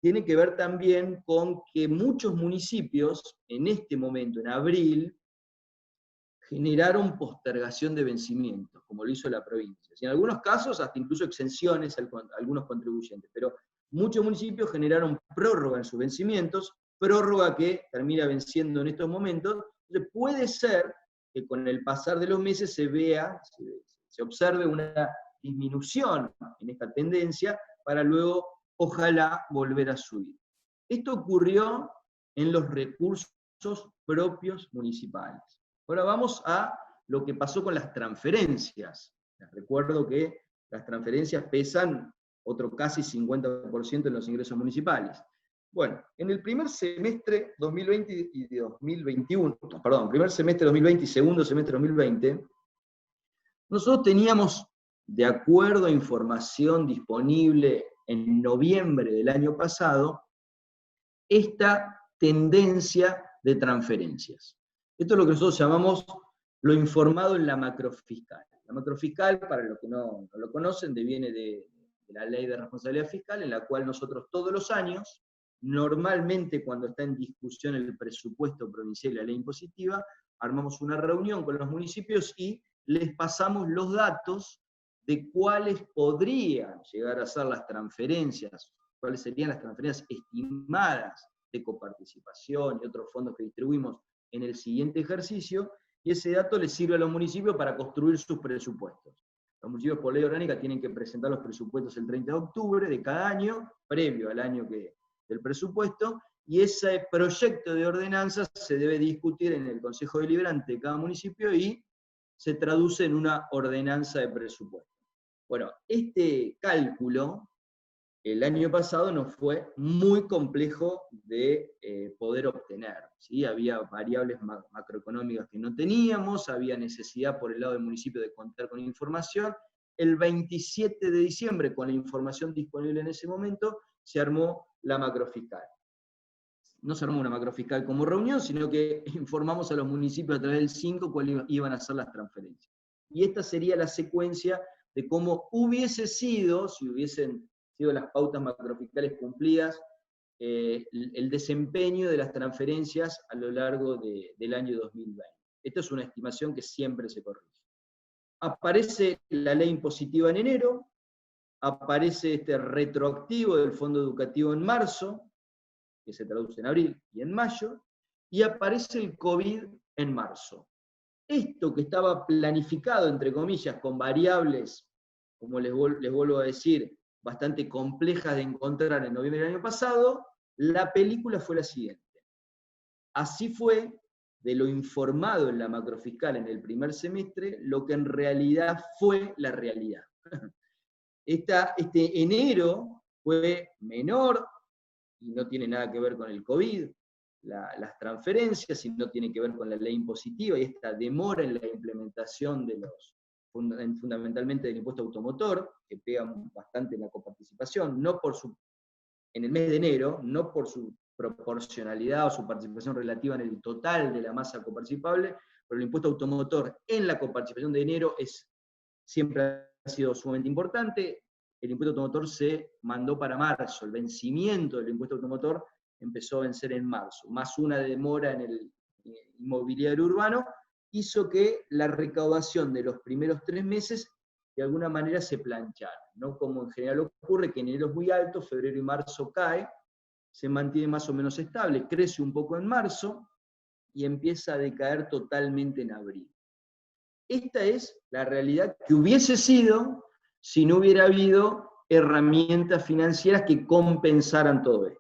tiene que ver también con que muchos municipios en este momento, en abril, generaron postergación de vencimientos, como lo hizo la provincia. Y en algunos casos, hasta incluso exenciones a algunos contribuyentes. Pero muchos municipios generaron prórroga en sus vencimientos, prórroga que termina venciendo en estos momentos. Entonces puede ser que con el pasar de los meses se observe una disminución en esta tendencia para luego, ojalá, volver a subir. Esto ocurrió en los recursos propios municipales. Ahora vamos a lo que pasó con las transferencias. Les recuerdo que las transferencias pesan otro casi 50% en los ingresos municipales. Bueno, en el primer semestre 2020 y 2021, perdón, primer semestre 2020 y segundo semestre 2020, nosotros teníamos, de acuerdo a información disponible en noviembre del año pasado, esta tendencia de transferencias. Esto es lo que nosotros llamamos lo informado en la macrofiscal. La macrofiscal, para los que no lo conocen, deviene de la Ley de Responsabilidad Fiscal, en la cual nosotros todos los años, normalmente cuando está en discusión el presupuesto provincial y la ley impositiva, armamos una reunión con los municipios y les pasamos los datos de cuáles podrían llegar a ser las transferencias, cuáles serían las transferencias estimadas de coparticipación y otros fondos que distribuimos en el siguiente ejercicio, y ese dato les sirve a los municipios para construir sus presupuestos. Los municipios por ley orgánica tienen que presentar los presupuestos el 30 de octubre de cada año, previo al año del presupuesto, y ese proyecto de ordenanza se debe discutir en el Consejo Deliberante de cada municipio y se traduce en una ordenanza de presupuesto. Bueno, este cálculo el año pasado nos fue muy complejo de poder obtener, ¿sí? Había variables macroeconómicas que no teníamos, había necesidad por el lado del municipio de contar con información. El 27 de diciembre, con la información disponible en ese momento, se armó la macrofiscal. No se armó una macrofiscal como reunión, sino que informamos a los municipios a través del 5 cuáles iban a ser las transferencias. Y esta sería la secuencia de cómo hubiese sido, si hubiesen sido las pautas macrofiscales cumplidas, el desempeño de las transferencias a lo largo del año 2020. Esta es una estimación que siempre se corrige. Aparece la ley impositiva en enero, aparece este retroactivo del Fondo Educativo en marzo, que se traduce en abril y en mayo, y aparece el COVID en marzo. Esto que estaba planificado, entre comillas, con variables, como les vuelvo a decir, bastante complejas de encontrar en noviembre del año pasado, la película fue la siguiente. Así fue, de lo informado en la macrofiscal en el primer semestre, lo que en realidad fue la realidad. Este enero fue menor, y no tiene nada que ver con el COVID, las transferencias, y no tiene que ver con la ley impositiva, y esta demora en la implementación de fundamentalmente del impuesto automotor, que pega bastante en la coparticipación, en el mes de enero, no por su proporcionalidad o su participación relativa en el total de la masa coparticipable, pero el impuesto automotor en la coparticipación de enero siempre ha sido sumamente importante. El impuesto automotor se mandó para marzo, el vencimiento del impuesto automotor empezó a vencer en marzo, más una demora en el inmobiliario urbano, hizo que la recaudación de los primeros 3 meses de alguna manera se planchara, ¿no? Como en general ocurre, que enero es muy alto, febrero y marzo cae, se mantiene más o menos estable, crece un poco en marzo y empieza a decaer totalmente en abril. Esta es la realidad que hubiese sido si no hubiera habido herramientas financieras que compensaran todo esto.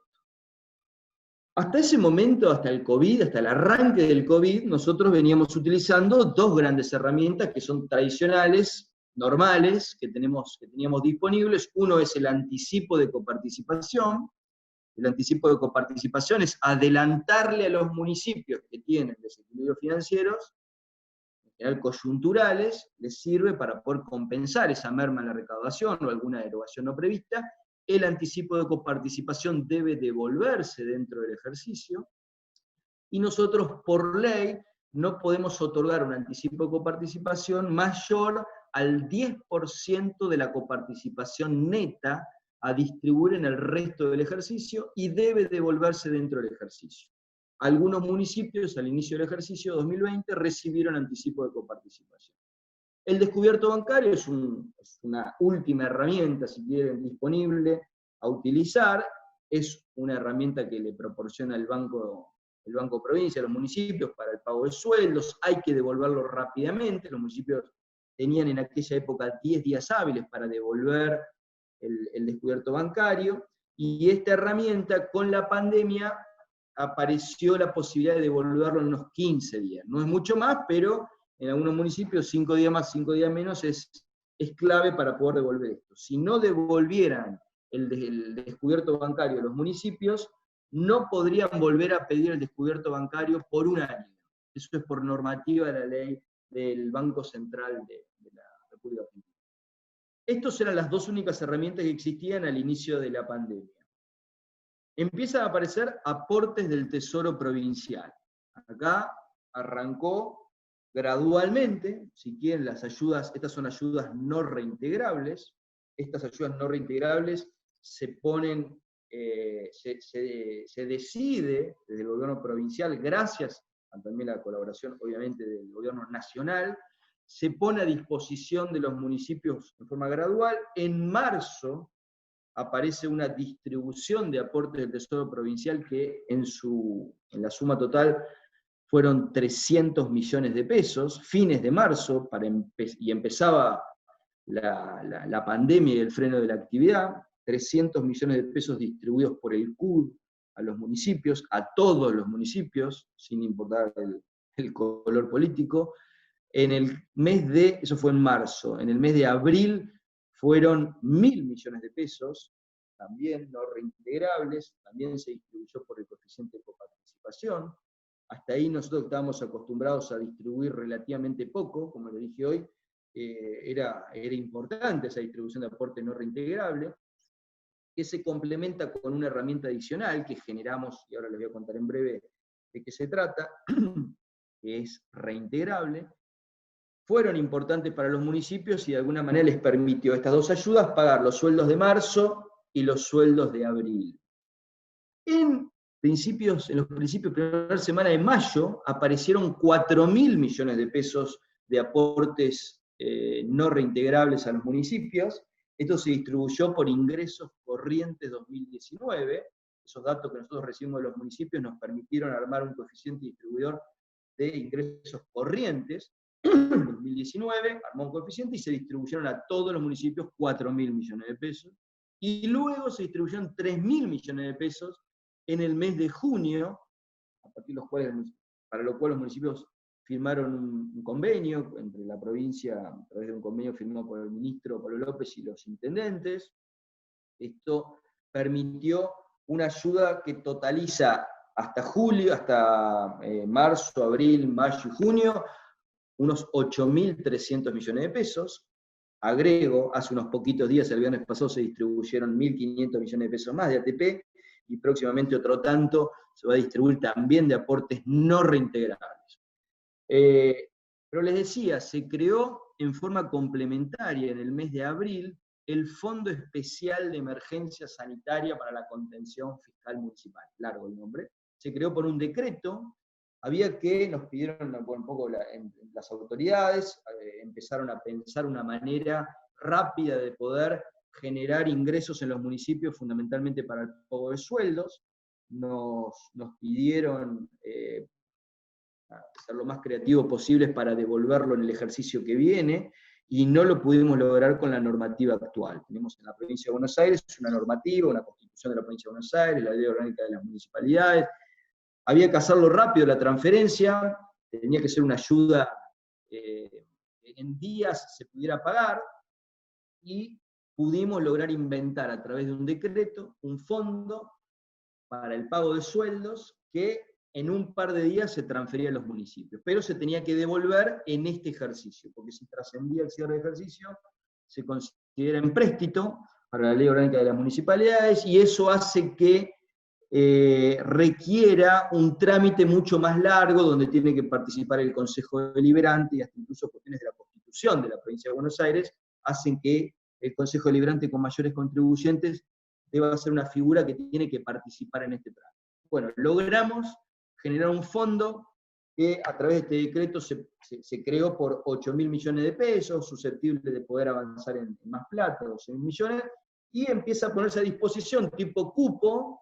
Hasta ese momento, hasta el COVID, hasta el arranque del COVID, nosotros veníamos utilizando 2 grandes herramientas que son tradicionales, normales, que teníamos disponibles. Uno es el anticipo de coparticipación. El anticipo de coparticipación es adelantarle a los municipios que tienen desequilibrios financieros, en general coyunturales, les sirve para poder compensar esa merma en la recaudación o alguna derogación no prevista. El anticipo de coparticipación debe devolverse dentro del ejercicio, y nosotros por ley no podemos otorgar un anticipo de coparticipación mayor al 10% de la coparticipación neta a distribuir en el resto del ejercicio, y debe devolverse dentro del ejercicio. Algunos municipios al inicio del ejercicio 2020 recibieron anticipo de coparticipación. El descubierto bancario es una última herramienta, si quieren, disponible a utilizar. Es una herramienta que le proporciona el Banco Provincia a los municipios para el pago de sueldos. Hay que devolverlo rápidamente. Los municipios tenían en aquella época 10 días hábiles para devolver el descubierto bancario, y esta herramienta con la pandemia apareció la posibilidad de devolverlo en unos 15 días. No es mucho más, pero en algunos municipios 5 días más, 5 días menos es clave para poder devolver esto. Si no devolvieran el descubierto bancario a los municipios, no podrían volver a pedir el descubierto bancario por 1 año. Eso es por normativa de la ley del Banco Central de la República Argentina. Estas eran las 2 únicas herramientas que existían al inicio de la pandemia. Empiezan a aparecer aportes del Tesoro Provincial. Acá arrancó gradualmente, si quieren, las ayudas. Estas son ayudas no reintegrables. Estas ayudas no reintegrables se ponen, se decide desde el gobierno provincial, gracias a también la colaboración, obviamente, del gobierno nacional, se pone a disposición de los municipios en forma gradual. En marzo aparece una distribución de aportes del Tesoro Provincial que en la suma total fueron 300 millones de pesos, fines de marzo, y empezaba la pandemia y el freno de la actividad. 300 millones de pesos distribuidos por el CUD a los municipios, a todos los municipios, sin importar el color político. Eso fue en marzo. En el mes de abril fueron 1.000 millones de pesos, también no reintegrables, también se distribuyó por el coeficiente de coparticipación. Hasta ahí nosotros estábamos acostumbrados a distribuir relativamente poco, como le dije hoy, era importante esa distribución de aporte no reintegrable. que se complementa con una herramienta adicional que generamos, y ahora les voy a contar en breve de qué se trata, que es reintegrable. Fueron importantes para los municipios y de alguna manera les permitió estas dos ayudas pagar los sueldos de marzo y los sueldos de abril. En los principios de la primera semana de mayo aparecieron 4.000 millones de pesos de aportes no reintegrables a los municipios. Esto se distribuyó por ingresos corrientes 2019. Esos datos que nosotros recibimos de los municipios nos permitieron armar un coeficiente distribuidor de ingresos corrientes. En 2019 armó un coeficiente y se distribuyeron a todos los municipios 4.000 millones de pesos. Y luego se distribuyeron 3.000 millones de pesos en el mes de junio, a partir de los cuales, para lo cual los municipios firmaron un convenio entre la provincia, a través de un convenio firmado por el ministro Pablo López y los intendentes. Esto permitió una ayuda que totaliza hasta julio, hasta marzo, abril, mayo y junio, unos 8.300 millones de pesos. Agrego, hace unos poquitos días, el viernes pasado, se distribuyeron 1.500 millones de pesos más de ATP, y próximamente otro tanto se va a distribuir también de aportes no reintegrables. Pero les decía, se creó en forma complementaria en el mes de abril el Fondo Especial de Emergencia Sanitaria para la Contención Fiscal Municipal, largo el nombre. Se creó por un decreto. Nos pidieron un poco las autoridades, empezaron a pensar una manera rápida de poder generar ingresos en los municipios, fundamentalmente para el pago de sueldos. Nos pidieron ser lo más creativos posibles para devolverlo en el ejercicio que viene, y no lo pudimos lograr con la normativa actual. Tenemos en la provincia de Buenos Aires una normativa, una constitución de la provincia de Buenos Aires, la ley orgánica de las municipalidades. Había que hacerlo rápido la transferencia, tenía que ser una ayuda en días se pudiera pagar, y pudimos lograr inventar a través de un decreto un fondo para el pago de sueldos que en un par de días se transfería a los municipios, pero se tenía que devolver en este ejercicio, porque si trascendía el cierre de ejercicio, se considera empréstito para la ley orgánica de las municipalidades, y eso hace que requiera un trámite mucho más largo, donde tiene que participar el Consejo Deliberante, y hasta incluso cuestiones de la Constitución de la Provincia de Buenos Aires hacen que el Consejo Deliberante con mayores contribuyentes deba ser una figura que tiene que participar en este trámite. Bueno, logramos generar un fondo que a través de este decreto se creó por 8.000 millones de pesos, susceptible de poder avanzar en más plata, 12.000 millones, y empieza a ponerse a disposición tipo cupo,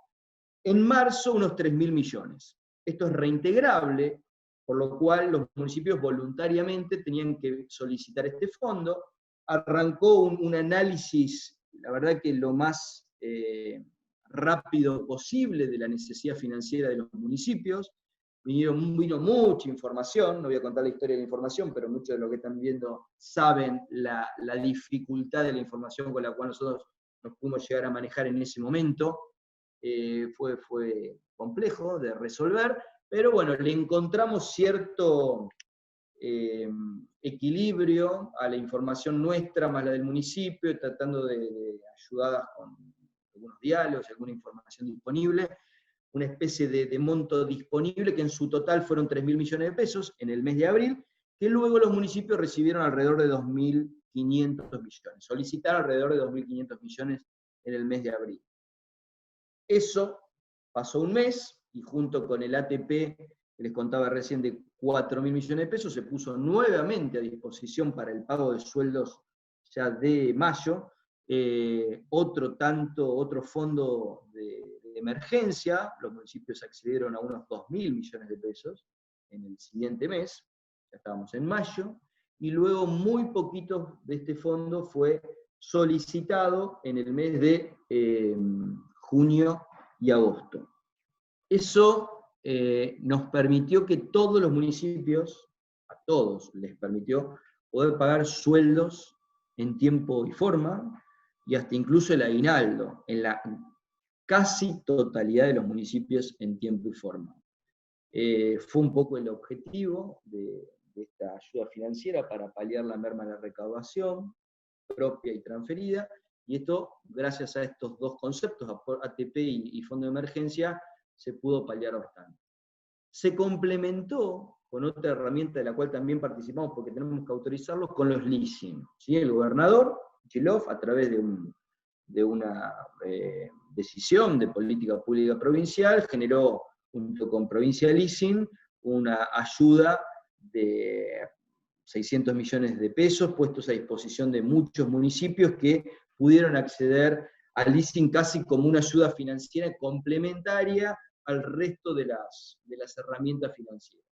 en marzo unos 3.000 millones. Esto es reintegrable, por lo cual los municipios voluntariamente tenían que solicitar este fondo. Arrancó un análisis, la verdad que lo más rápido posible de la necesidad financiera de los municipios. Vino mucha información, no voy a contar la historia de la información, pero muchos de los que están viendo saben la dificultad de la información con la cual nosotros nos pudimos llegar a manejar en ese momento. Fue complejo de resolver, pero bueno, le encontramos cierto equilibrio a la información nuestra más la del municipio, tratando de ayudadas con algunos diálogos, alguna información disponible, una especie de monto disponible que en su total fueron 3.000 millones de pesos en el mes de abril, que luego los municipios recibieron alrededor de 2.500 millones, solicitaron alrededor de 2.500 millones en el mes de abril. Eso pasó un mes, y junto con el ATP, que les contaba recién, de 4.000 millones de pesos, se puso nuevamente a disposición para el pago de sueldos ya de mayo, otro fondo de emergencia. Los municipios accedieron a unos 2.000 millones de pesos en el siguiente mes, ya estábamos en mayo, y luego muy poquito de este fondo fue solicitado en el mes de junio y agosto. Eso nos permitió que todos los municipios, a todos les permitió poder pagar sueldos en tiempo y forma, y hasta incluso el aguinaldo, en la casi totalidad de los municipios en tiempo y forma. Fue un poco el objetivo de esta ayuda financiera para paliar la merma de la recaudación propia y transferida, y esto, gracias a estos dos conceptos, ATP y fondo de emergencia, se pudo paliar bastante. Se complementó con otra herramienta de la cual también participamos porque tenemos que autorizarlos, con los leasing. ¿Sí? El gobernador, Kichilov, a través de una decisión de política pública provincial, generó, junto con Provincia Leasing, una ayuda de 600 millones de pesos pesos a disposición de muchos municipios que pudieron acceder al leasing casi como una ayuda financiera complementaria al resto de las herramientas financieras.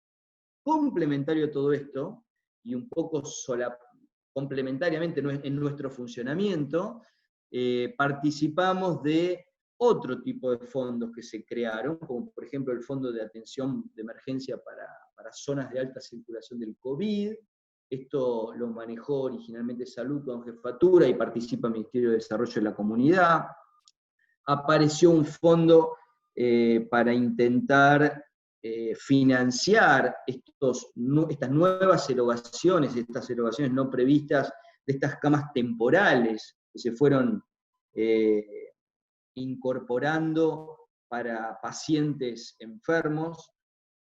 Complementario a todo esto, y un poco complementariamente en nuestro funcionamiento, participamos de otro tipo de fondos que se crearon, como por ejemplo el Fondo de Atención de Emergencia para zonas de alta circulación del COVID. Esto lo manejó originalmente Salud con jefatura y participa el Ministerio de Desarrollo de la Comunidad. Apareció un fondo para intentar financiar estas nuevas erogaciones, estas erogaciones no previstas, de estas camas temporales que se fueron incorporando para pacientes enfermos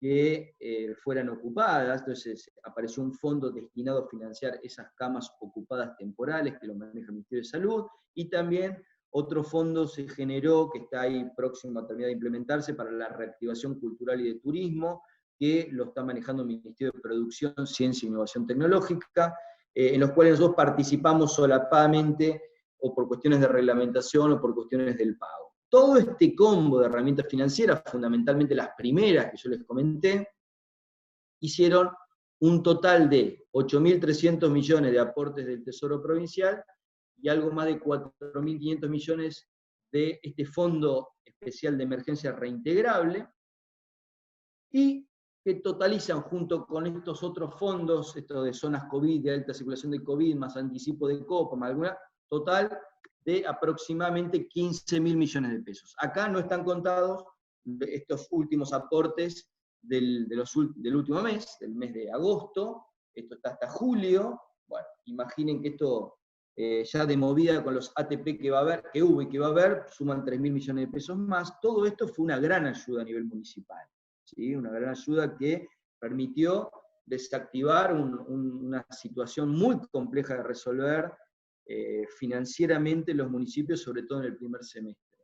que fueran ocupadas. Entonces apareció un fondo destinado a financiar esas camas ocupadas temporales que lo maneja el Ministerio de Salud, y también otro fondo se generó, que está ahí próximo a terminar de implementarse, para la reactivación cultural y de turismo, que lo está manejando el Ministerio de Producción, Ciencia e Innovación Tecnológica, en los cuales nosotros participamos solapadamente, o por cuestiones de reglamentación o por cuestiones del pago. Todo este combo de herramientas financieras, fundamentalmente las primeras que yo les comenté, hicieron un total de 8.300 millones de aportes del Tesoro Provincial y algo más de 4.500 millones de este Fondo Especial de Emergencia Reintegrable, y que totalizan, junto con estos otros fondos, esto de zonas COVID, de alta circulación de COVID, más anticipo de copa, más alguna, total de aproximadamente 15.000 millones de pesos. Acá no están contados estos últimos aportes del último mes, del mes de agosto. Esto está hasta julio. Bueno, imaginen que esto ya de movida con los ATP que va a haber, que hubo y que va a haber, suman 3.000 millones de pesos más. Todo esto fue una gran ayuda a nivel municipal, ¿sí? Una gran ayuda que permitió desactivar una situación muy compleja de resolver financieramente los municipios, sobre todo en el primer semestre.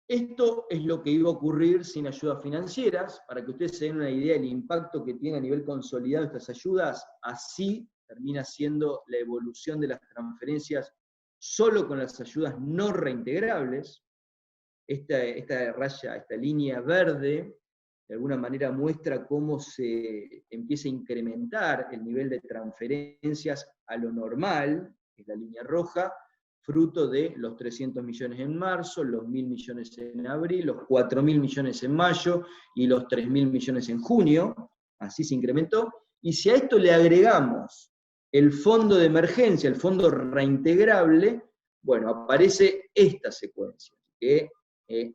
Esto es lo que iba a ocurrir sin ayudas financieras. Para que ustedes se den una idea del impacto que tiene a nivel consolidado estas ayudas, así termina siendo la evolución de las transferencias solo con las ayudas no reintegrables. Esta raya, esta línea verde, de alguna manera muestra cómo se empieza a incrementar el nivel de transferencias a lo normal, que es la línea roja, fruto de los 300 millones en marzo, los 1.000 millones en abril, los 4.000 millones en mayo y los 3.000 millones en junio. Así se incrementó. Y si a esto le agregamos el fondo de emergencia, el fondo reintegrable, bueno, aparece esta secuencia, que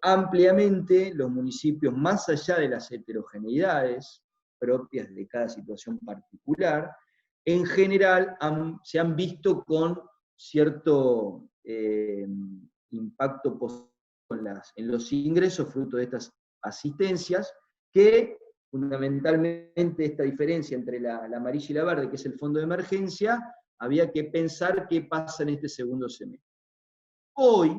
ampliamente los municipios, más allá de las heterogeneidades propias de cada situación particular, en general se han visto con cierto impacto positivo en los ingresos fruto de estas asistencias, que fundamentalmente esta diferencia entre la amarilla y la verde, que es el fondo de emergencia, había que pensar qué pasa en este segundo semestre. Hoy,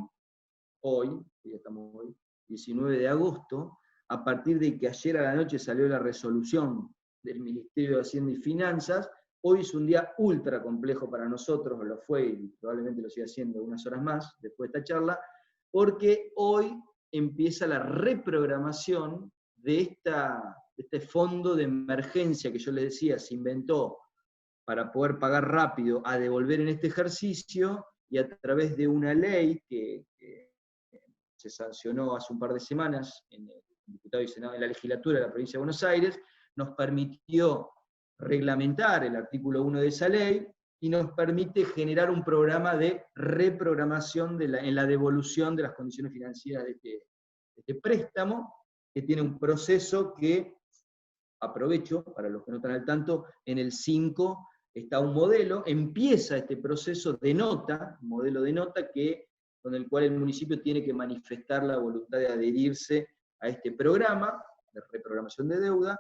ya estamos hoy, 19 de agosto, a partir de que ayer a la noche salió la resolución del Ministerio de Hacienda y Finanzas, hoy es un día ultra complejo para nosotros, lo fue y probablemente lo siga haciendo unas horas más después de esta charla, porque hoy empieza la reprogramación de este fondo de emergencia que yo les decía, se inventó para poder pagar rápido a devolver en este ejercicio, y a través de una ley que se sancionó hace un par de semanas en el Diputado y Senado de la Legislatura de la Provincia de Buenos Aires, nos permitió reglamentar el artículo 1 de esa ley y nos permite generar un programa de reprogramación en la devolución de las condiciones financieras de este préstamo, que tiene un proceso que, aprovecho, para los que no están al tanto, en el 5 está un modelo, empieza este proceso de nota, un modelo de nota con el cual el municipio tiene que manifestar la voluntad de adherirse a este programa de reprogramación de deuda.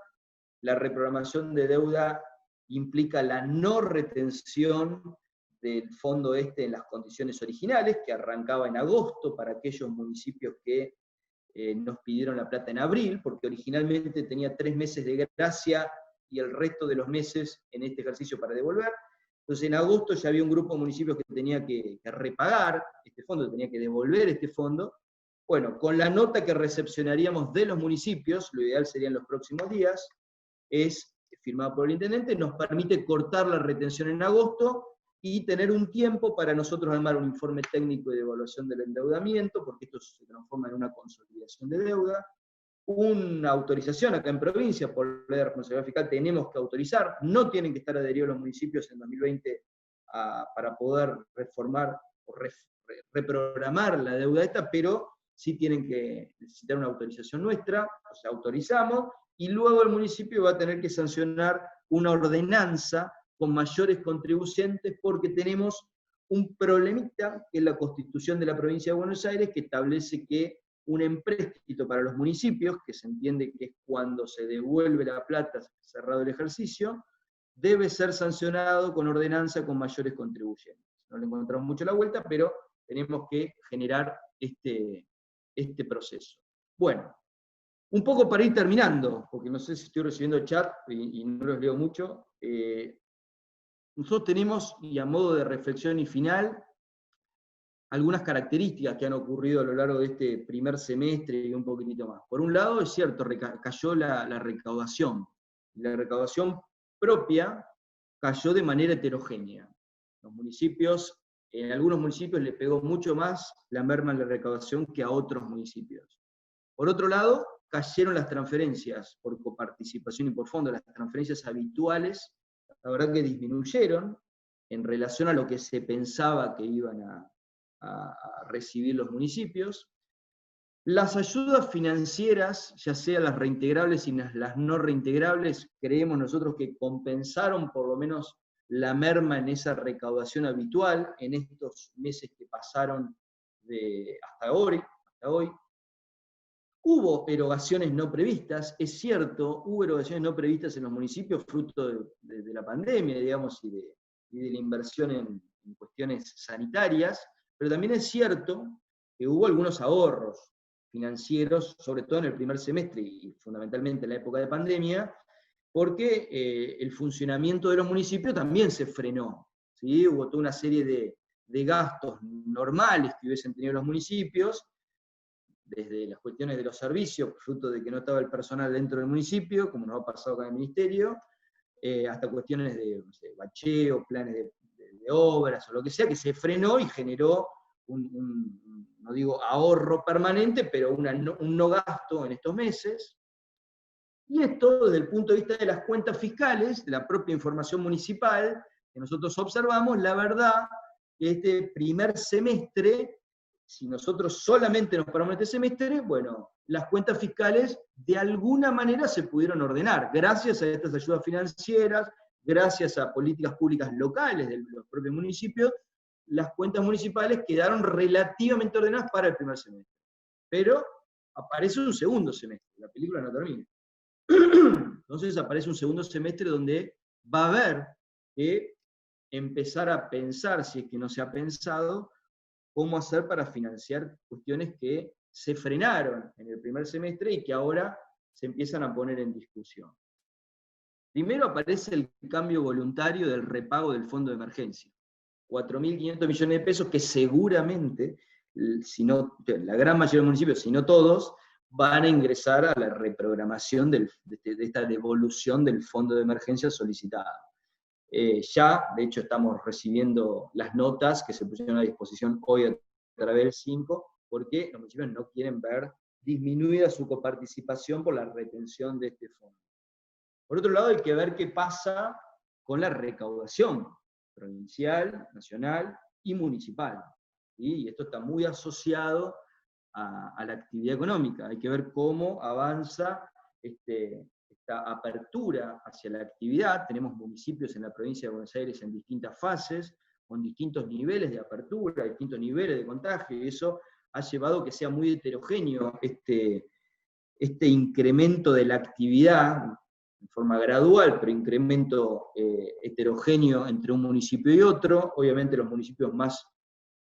La reprogramación de deuda implica la no retención del fondo en las condiciones originales, que arrancaba en agosto para aquellos municipios que nos pidieron la plata en abril, porque originalmente tenía 3 meses de gracia y el resto de los meses en este ejercicio para devolver. Entonces en agosto ya había un grupo de municipios que tenía que repagar este fondo, tenía que devolver este fondo. Bueno, con la nota que recepcionaríamos de los municipios, lo ideal sería en los próximos días, es firmada por el intendente, nos permite cortar la retención en agosto y tener un tiempo para nosotros armar un informe técnico de evaluación del endeudamiento, porque esto se transforma en una consolidación de deuda, una autorización acá en provincia, por ley de responsabilidad fiscal tenemos que autorizar, no tienen que estar adheridos los municipios en 2020 para poder reformar o reprogramar la deuda esta, pero sí tienen que necesitar una autorización nuestra, o sea, autorizamos, y luego el municipio va a tener que sancionar una ordenanza con mayores contribuyentes, porque tenemos un problemita, que es la Constitución de la Provincia de Buenos Aires, que establece que un empréstito para los municipios, que se entiende que es cuando se devuelve la plata cerrado el ejercicio, debe ser sancionado con ordenanza con mayores contribuyentes. No le encontramos mucho la vuelta, pero tenemos que generar este proceso. Bueno, un poco para ir terminando, porque no sé si estoy recibiendo chat y no los leo mucho. Nosotros tenemos, y a modo de reflexión y final, algunas características que han ocurrido a lo largo de este primer semestre y un poquitito más. Por un lado, es cierto, cayó la recaudación. La recaudación propia cayó de manera heterogénea. Los municipios, en algunos municipios le pegó mucho más la merma en la recaudación que a otros municipios. Por otro lado, cayeron las transferencias por coparticipación y por fondo, las transferencias habituales, la verdad que disminuyeron en relación a lo que se pensaba que iban a recibir los municipios. Las ayudas financieras, ya sea las reintegrables y las no reintegrables, creemos nosotros que compensaron por lo menos la merma en esa recaudación habitual en estos meses que pasaron hasta hoy. Hubo erogaciones no previstas, es cierto, hubo erogaciones no previstas en los municipios fruto de la pandemia, digamos, y de la inversión en cuestiones sanitarias, pero también es cierto que hubo algunos ahorros financieros, sobre todo en el primer semestre y fundamentalmente en la época de pandemia, porque el funcionamiento de los municipios también se frenó, ¿sí? Hubo toda una serie de gastos normales que hubiesen tenido los municipios, desde las cuestiones de los servicios, fruto de que no estaba el personal dentro del municipio, como nos ha pasado con el ministerio, hasta cuestiones de bacheo, planes de obras o lo que sea, que se frenó y generó no digo ahorro permanente, pero un no gasto en estos meses. Y esto desde el punto de vista de las cuentas fiscales, de la propia información municipal que nosotros observamos, la verdad que este primer semestre, si nosotros solamente nos paramos en este semestre, bueno, las cuentas fiscales de alguna manera se pudieron ordenar, gracias a estas ayudas financieras, gracias a políticas públicas locales de los propios municipios, las cuentas municipales quedaron relativamente ordenadas para el primer semestre. Pero aparece un segundo semestre, la película no termina. Entonces aparece un segundo semestre donde va a haber que empezar a pensar, si es que no se ha pensado, cómo hacer para financiar cuestiones que se frenaron en el primer semestre y que ahora se empiezan a poner en discusión. Primero aparece el cambio voluntario del repago del fondo de emergencia. 4.500 millones de pesos que seguramente, si no, la gran mayoría de los municipios, si no todos, van a ingresar a la reprogramación de esta devolución del fondo de emergencia solicitada. Ya, de hecho, estamos recibiendo las notas que se pusieron a disposición hoy a través del 5, porque los municipios no quieren ver disminuida su coparticipación por la retención de este fondo. Por otro lado, hay que ver qué pasa con la recaudación provincial, nacional y municipal. ¿Sí? Y esto está muy asociado a la actividad económica. Hay que ver cómo avanza esta apertura hacia la actividad. Tenemos municipios en la provincia de Buenos Aires en distintas fases, con distintos niveles de apertura, distintos niveles de contagio, y eso ha llevado a que sea muy heterogéneo este incremento de la actividad, en forma gradual, pero incremento heterogéneo entre un municipio y otro. Obviamente los municipios más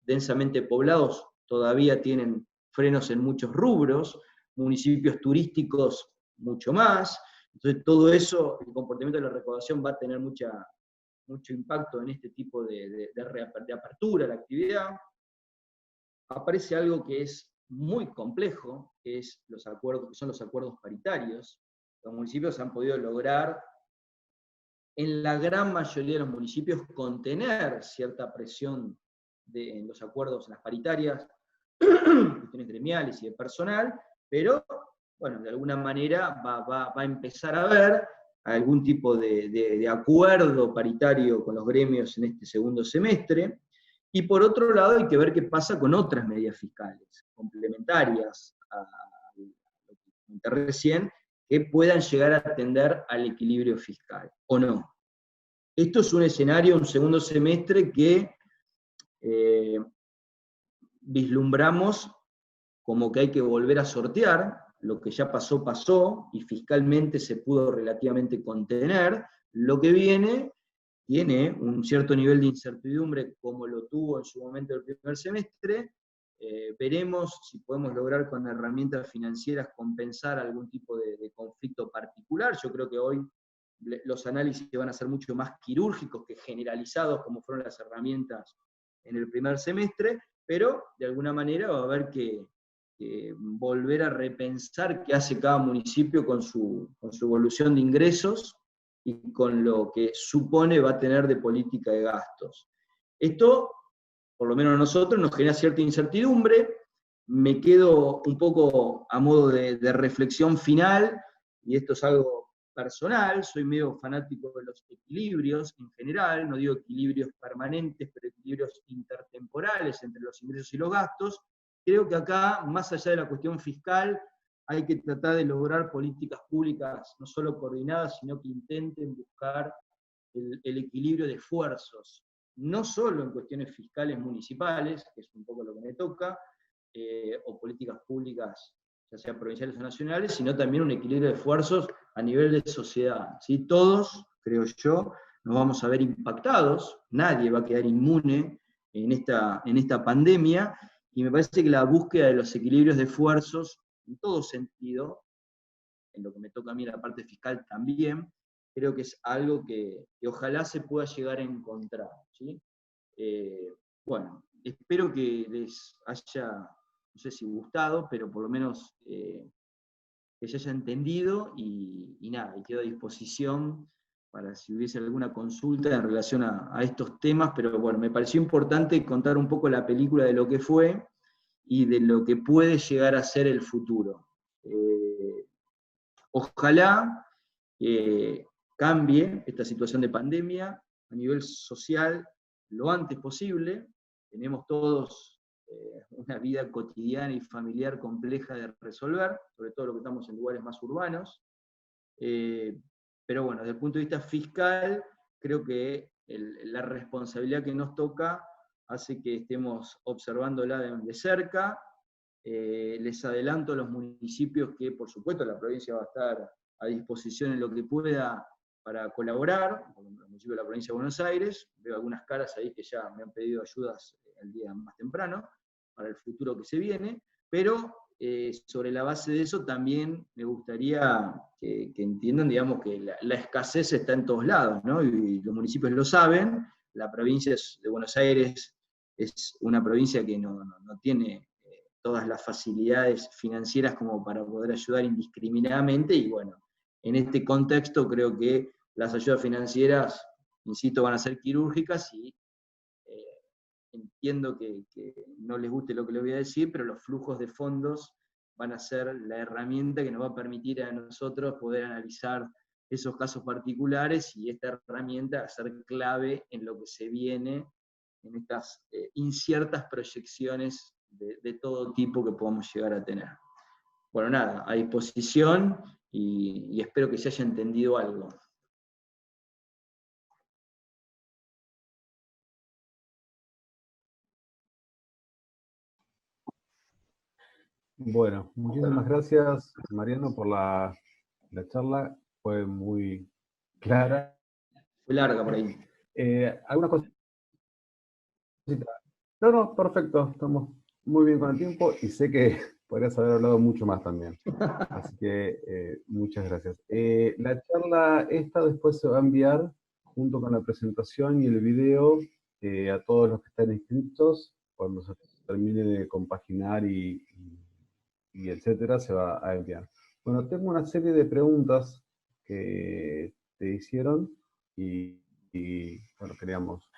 densamente poblados todavía tienen frenos en muchos rubros, municipios turísticos mucho más. Entonces todo eso, el comportamiento de la recaudación va a tener mucho impacto en este tipo de apertura a la actividad. Aparece algo que es muy complejo, que son los acuerdos paritarios. Los municipios han podido lograr, en la gran mayoría de los municipios, contener cierta presión en los acuerdos, en las paritarias, cuestiones gremiales y de personal, pero bueno, de alguna manera va a empezar a haber algún tipo de acuerdo paritario con los gremios en este segundo semestre. Y por otro lado hay que ver qué pasa con otras medidas fiscales, complementarias a lo que comenté recién, que puedan llegar a atender al equilibrio fiscal, o no. Esto es un escenario, un segundo semestre que vislumbramos como que hay que volver a sortear. Lo que ya pasó, pasó, y fiscalmente se pudo relativamente contener. Lo que viene tiene un cierto nivel de incertidumbre, como lo tuvo en su momento el primer semestre. Veremos si podemos lograr con herramientas financieras compensar algún tipo de conflicto particular. Yo creo que hoy los análisis van a ser mucho más quirúrgicos que generalizados, como fueron las herramientas en el primer semestre, pero de alguna manera va a haber que volver a repensar qué hace cada municipio con su evolución de ingresos y con lo que supone va a tener de política de gastos. Esto, por lo menos a nosotros, nos genera cierta incertidumbre. Me quedo un poco a modo de reflexión final, y esto es algo personal, soy medio fanático de los equilibrios en general, no digo equilibrios permanentes, pero equilibrios intertemporales entre los ingresos y los gastos. Creo que acá, más allá de la cuestión fiscal, hay que tratar de lograr políticas públicas no solo coordinadas, sino que intenten buscar el equilibrio de esfuerzos, no solo en cuestiones fiscales municipales, que es un poco lo que me toca, o políticas públicas, ya sea provinciales o nacionales, sino también un equilibrio de esfuerzos a nivel de sociedad. ¿Sí? Todos, creo yo, nos vamos a ver impactados, nadie va a quedar inmune en esta pandemia, y me parece que la búsqueda de los equilibrios de esfuerzos, en todo sentido, en lo que me toca a mí la parte fiscal también, creo que es algo que ojalá se pueda llegar a encontrar. ¿Sí? Bueno, espero que les haya, no sé si gustado, pero por lo menos que se haya entendido, y nada, y quedo a disposición para si hubiese alguna consulta en relación a estos temas, pero bueno, me pareció importante contar un poco la película de lo que fue y de lo que puede llegar a ser el futuro. Ojalá cambie esta situación de pandemia a nivel social lo antes posible. Tenemos todos una vida cotidiana y familiar compleja de resolver, sobre todo lo que estamos en lugares más urbanos. Pero bueno, desde el punto de vista fiscal, creo que la responsabilidad que nos toca hace que estemos observándola de cerca. Les adelanto a los municipios que, por supuesto, la provincia va a estar a disposición en lo que pueda para colaborar, como el municipio de la provincia de Buenos Aires. Veo algunas caras ahí que ya me han pedido ayudas el día más temprano, para el futuro que se viene, pero sobre la base de eso también me gustaría que entiendan, digamos, que la escasez está en todos lados, ¿no? Y los municipios lo saben. La provincia de Buenos Aires es una provincia que no tiene todas las facilidades financieras como para poder ayudar indiscriminadamente, y bueno, en este contexto creo que las ayudas financieras, insisto, van a ser quirúrgicas, y entiendo que no les guste lo que les voy a decir, pero los flujos de fondos van a ser la herramienta que nos va a permitir a nosotros poder analizar esos casos particulares, y esta herramienta va a ser clave en lo que se viene en estas inciertas proyecciones de todo tipo que podamos llegar a tener. Bueno, nada, a disposición, y espero que se haya entendido algo. Bueno, muchísimas gracias, Mariano, por la charla. Fue muy clara. Fue larga por ahí. ¿Alguna cosita? No, no, perfecto. Estamos muy bien con el tiempo y sé que podrías haber hablado mucho más también. Así que muchas gracias. La charla esta después se va a enviar junto con la presentación y el video a todos los que están inscritos. Cuando se termine de compaginar y etcétera, se va a enviar. Bueno, tengo una serie de preguntas que te hicieron y bueno, queríamos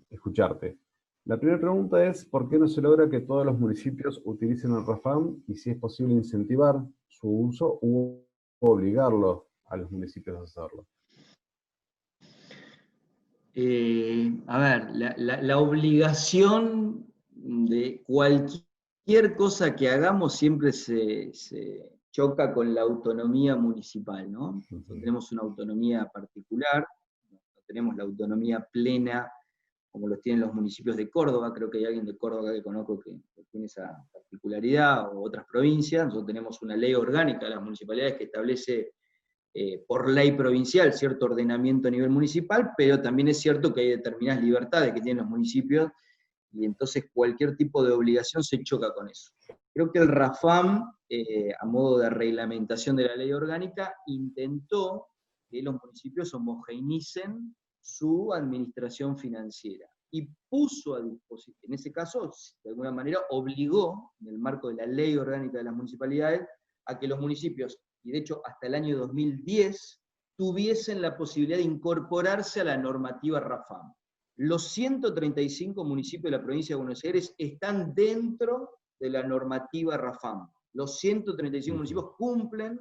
escucharte. La primera pregunta es, ¿por qué no se logra que todos los municipios utilicen el RAFAM y si es posible incentivar su uso u obligarlo a los municipios a hacerlo? A ver, la obligación de cualquier cosa que hagamos siempre se choca con la autonomía municipal, ¿no? Nosotros tenemos una autonomía particular, no tenemos la autonomía plena como los tienen los municipios de Córdoba. Creo que hay alguien de Córdoba que conozco que tiene esa particularidad, o otras provincias. Nosotros tenemos una ley orgánica de las municipalidades que establece por ley provincial cierto ordenamiento a nivel municipal, pero también es cierto que hay determinadas libertades que tienen los municipios, y entonces cualquier tipo de obligación se choca con eso. Creo que el RAFAM, a modo de reglamentación de la ley orgánica, intentó que los municipios homogeneicen su administración financiera, y puso a disposición, en ese caso, de alguna manera obligó, en el marco de la ley orgánica de las municipalidades, a que los municipios, y de hecho hasta el año 2010, tuviesen la posibilidad de incorporarse a la normativa RAFAM. Los 135 municipios de la provincia de Buenos Aires están dentro de la normativa RAFAM. Los 135 municipios cumplen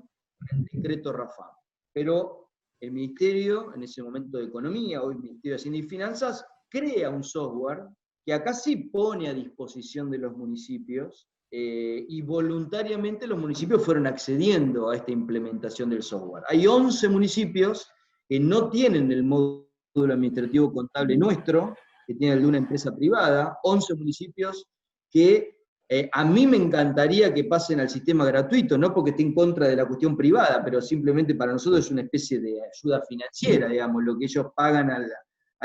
el decreto RAFAM. Pero el Ministerio, en ese momento de Economía, hoy Ministerio de Hacienda y Finanzas, crea un software que acá sí pone a disposición de los municipios, y voluntariamente los municipios fueron accediendo a esta implementación del software. Hay 11 municipios que no tienen el módulo administrativo contable nuestro, que tiene el de una empresa privada, 11 municipios que a mí me encantaría que pasen al sistema gratuito, no porque esté en contra de la cuestión privada, pero simplemente para nosotros es una especie de ayuda financiera, digamos, lo que ellos pagan a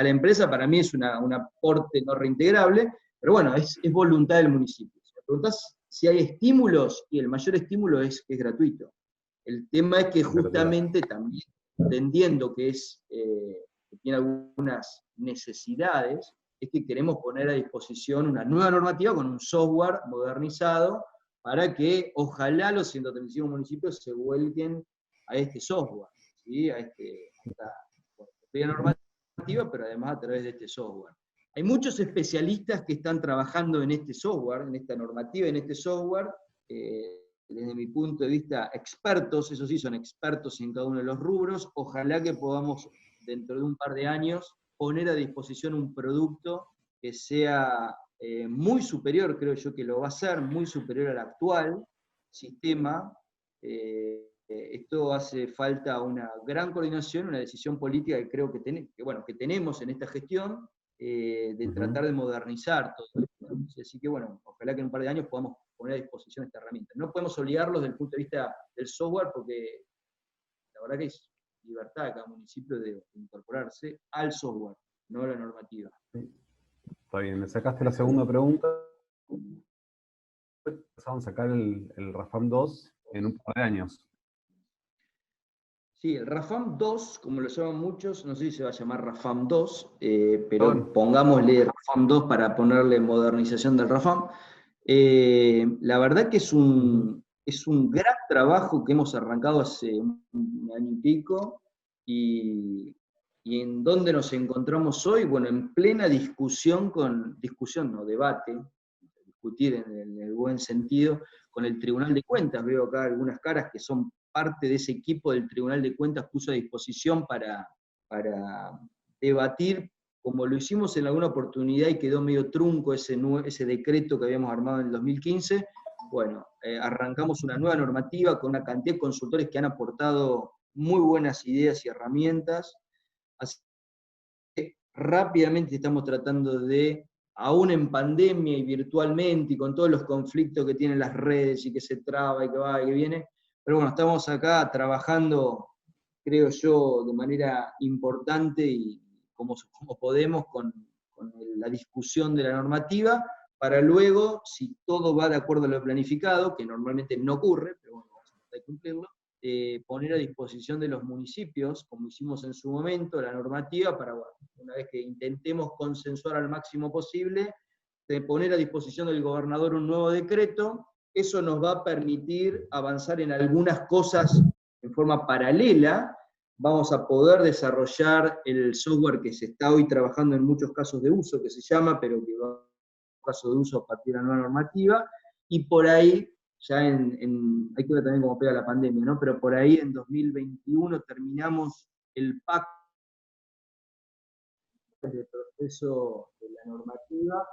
la empresa para mí es un aporte no reintegrable, pero bueno, es voluntad del municipio. Si me preguntás si hay estímulos, y el mayor estímulo es que es gratuito. El tema es que justamente también, entendiendo que tiene algunas necesidades, es que queremos poner a disposición una nueva normativa con un software modernizado para que ojalá los 135 municipios se vuelquen a este software, ¿sí? A esta normativa, pero además a través de este software. Hay muchos especialistas que están trabajando en este software, en esta normativa, en este software, desde mi punto de vista expertos, eso sí, son expertos en cada uno de los rubros. Ojalá que podamos, dentro de un par de años, poner a disposición un producto que sea muy superior, creo yo que lo va a ser, muy superior al actual sistema. Esto hace falta una gran coordinación, una decisión política que creo que tenemos en esta gestión, de tratar de modernizar todo esto. Así que bueno, ojalá que en un par de años podamos poner a disposición esta herramienta. No podemos obligarlos desde el punto de vista del software, porque la verdad que es libertad de cada municipio de incorporarse al software, no a la normativa. Está bien, me sacaste la segunda pregunta. Vamos a sacar el RAFAM 2 en un par de años. Sí, el RAFAM 2, como lo llaman muchos, no sé si se va a llamar RAFAM 2, pero pongámosle RAFAM 2 para ponerle modernización del RAFAM. La verdad que es un gran trabajo que hemos arrancado hace un año y pico, y en donde nos encontramos hoy, bueno, en plena debate, discutir en el buen sentido, con el Tribunal de Cuentas. Veo acá algunas caras que son parte de ese equipo del Tribunal de Cuentas, puso a disposición para debatir, como lo hicimos en alguna oportunidad y quedó medio trunco ese decreto que habíamos armado en el 2015, bueno, arrancamos una nueva normativa con una cantidad de consultores que han aportado muy buenas ideas y herramientas. Así que rápidamente estamos tratando de, aún en pandemia y virtualmente, y con todos los conflictos que tienen las redes, y que se traba, y que va, y que viene, pero bueno, estamos acá trabajando, creo yo, de manera importante, y como podemos, con la discusión de la normativa, para luego, si todo va de acuerdo a lo planificado, que normalmente no ocurre, pero bueno, vamos a tratar de cumplirlo, poner a disposición de los municipios, como hicimos en su momento, la normativa, para, bueno, una vez que intentemos consensuar al máximo posible, de poner a disposición del gobernador un nuevo decreto. Eso nos va a permitir avanzar en algunas cosas en forma paralela. Vamos a poder desarrollar el software que se está hoy trabajando en muchos casos de uso, que se llama, pero que va a caso de uso a partir de la nueva normativa, y por ahí, ya hay que ver también cómo pega la pandemia, ¿no? Pero por ahí en 2021 terminamos el pacto del proceso de la normativa,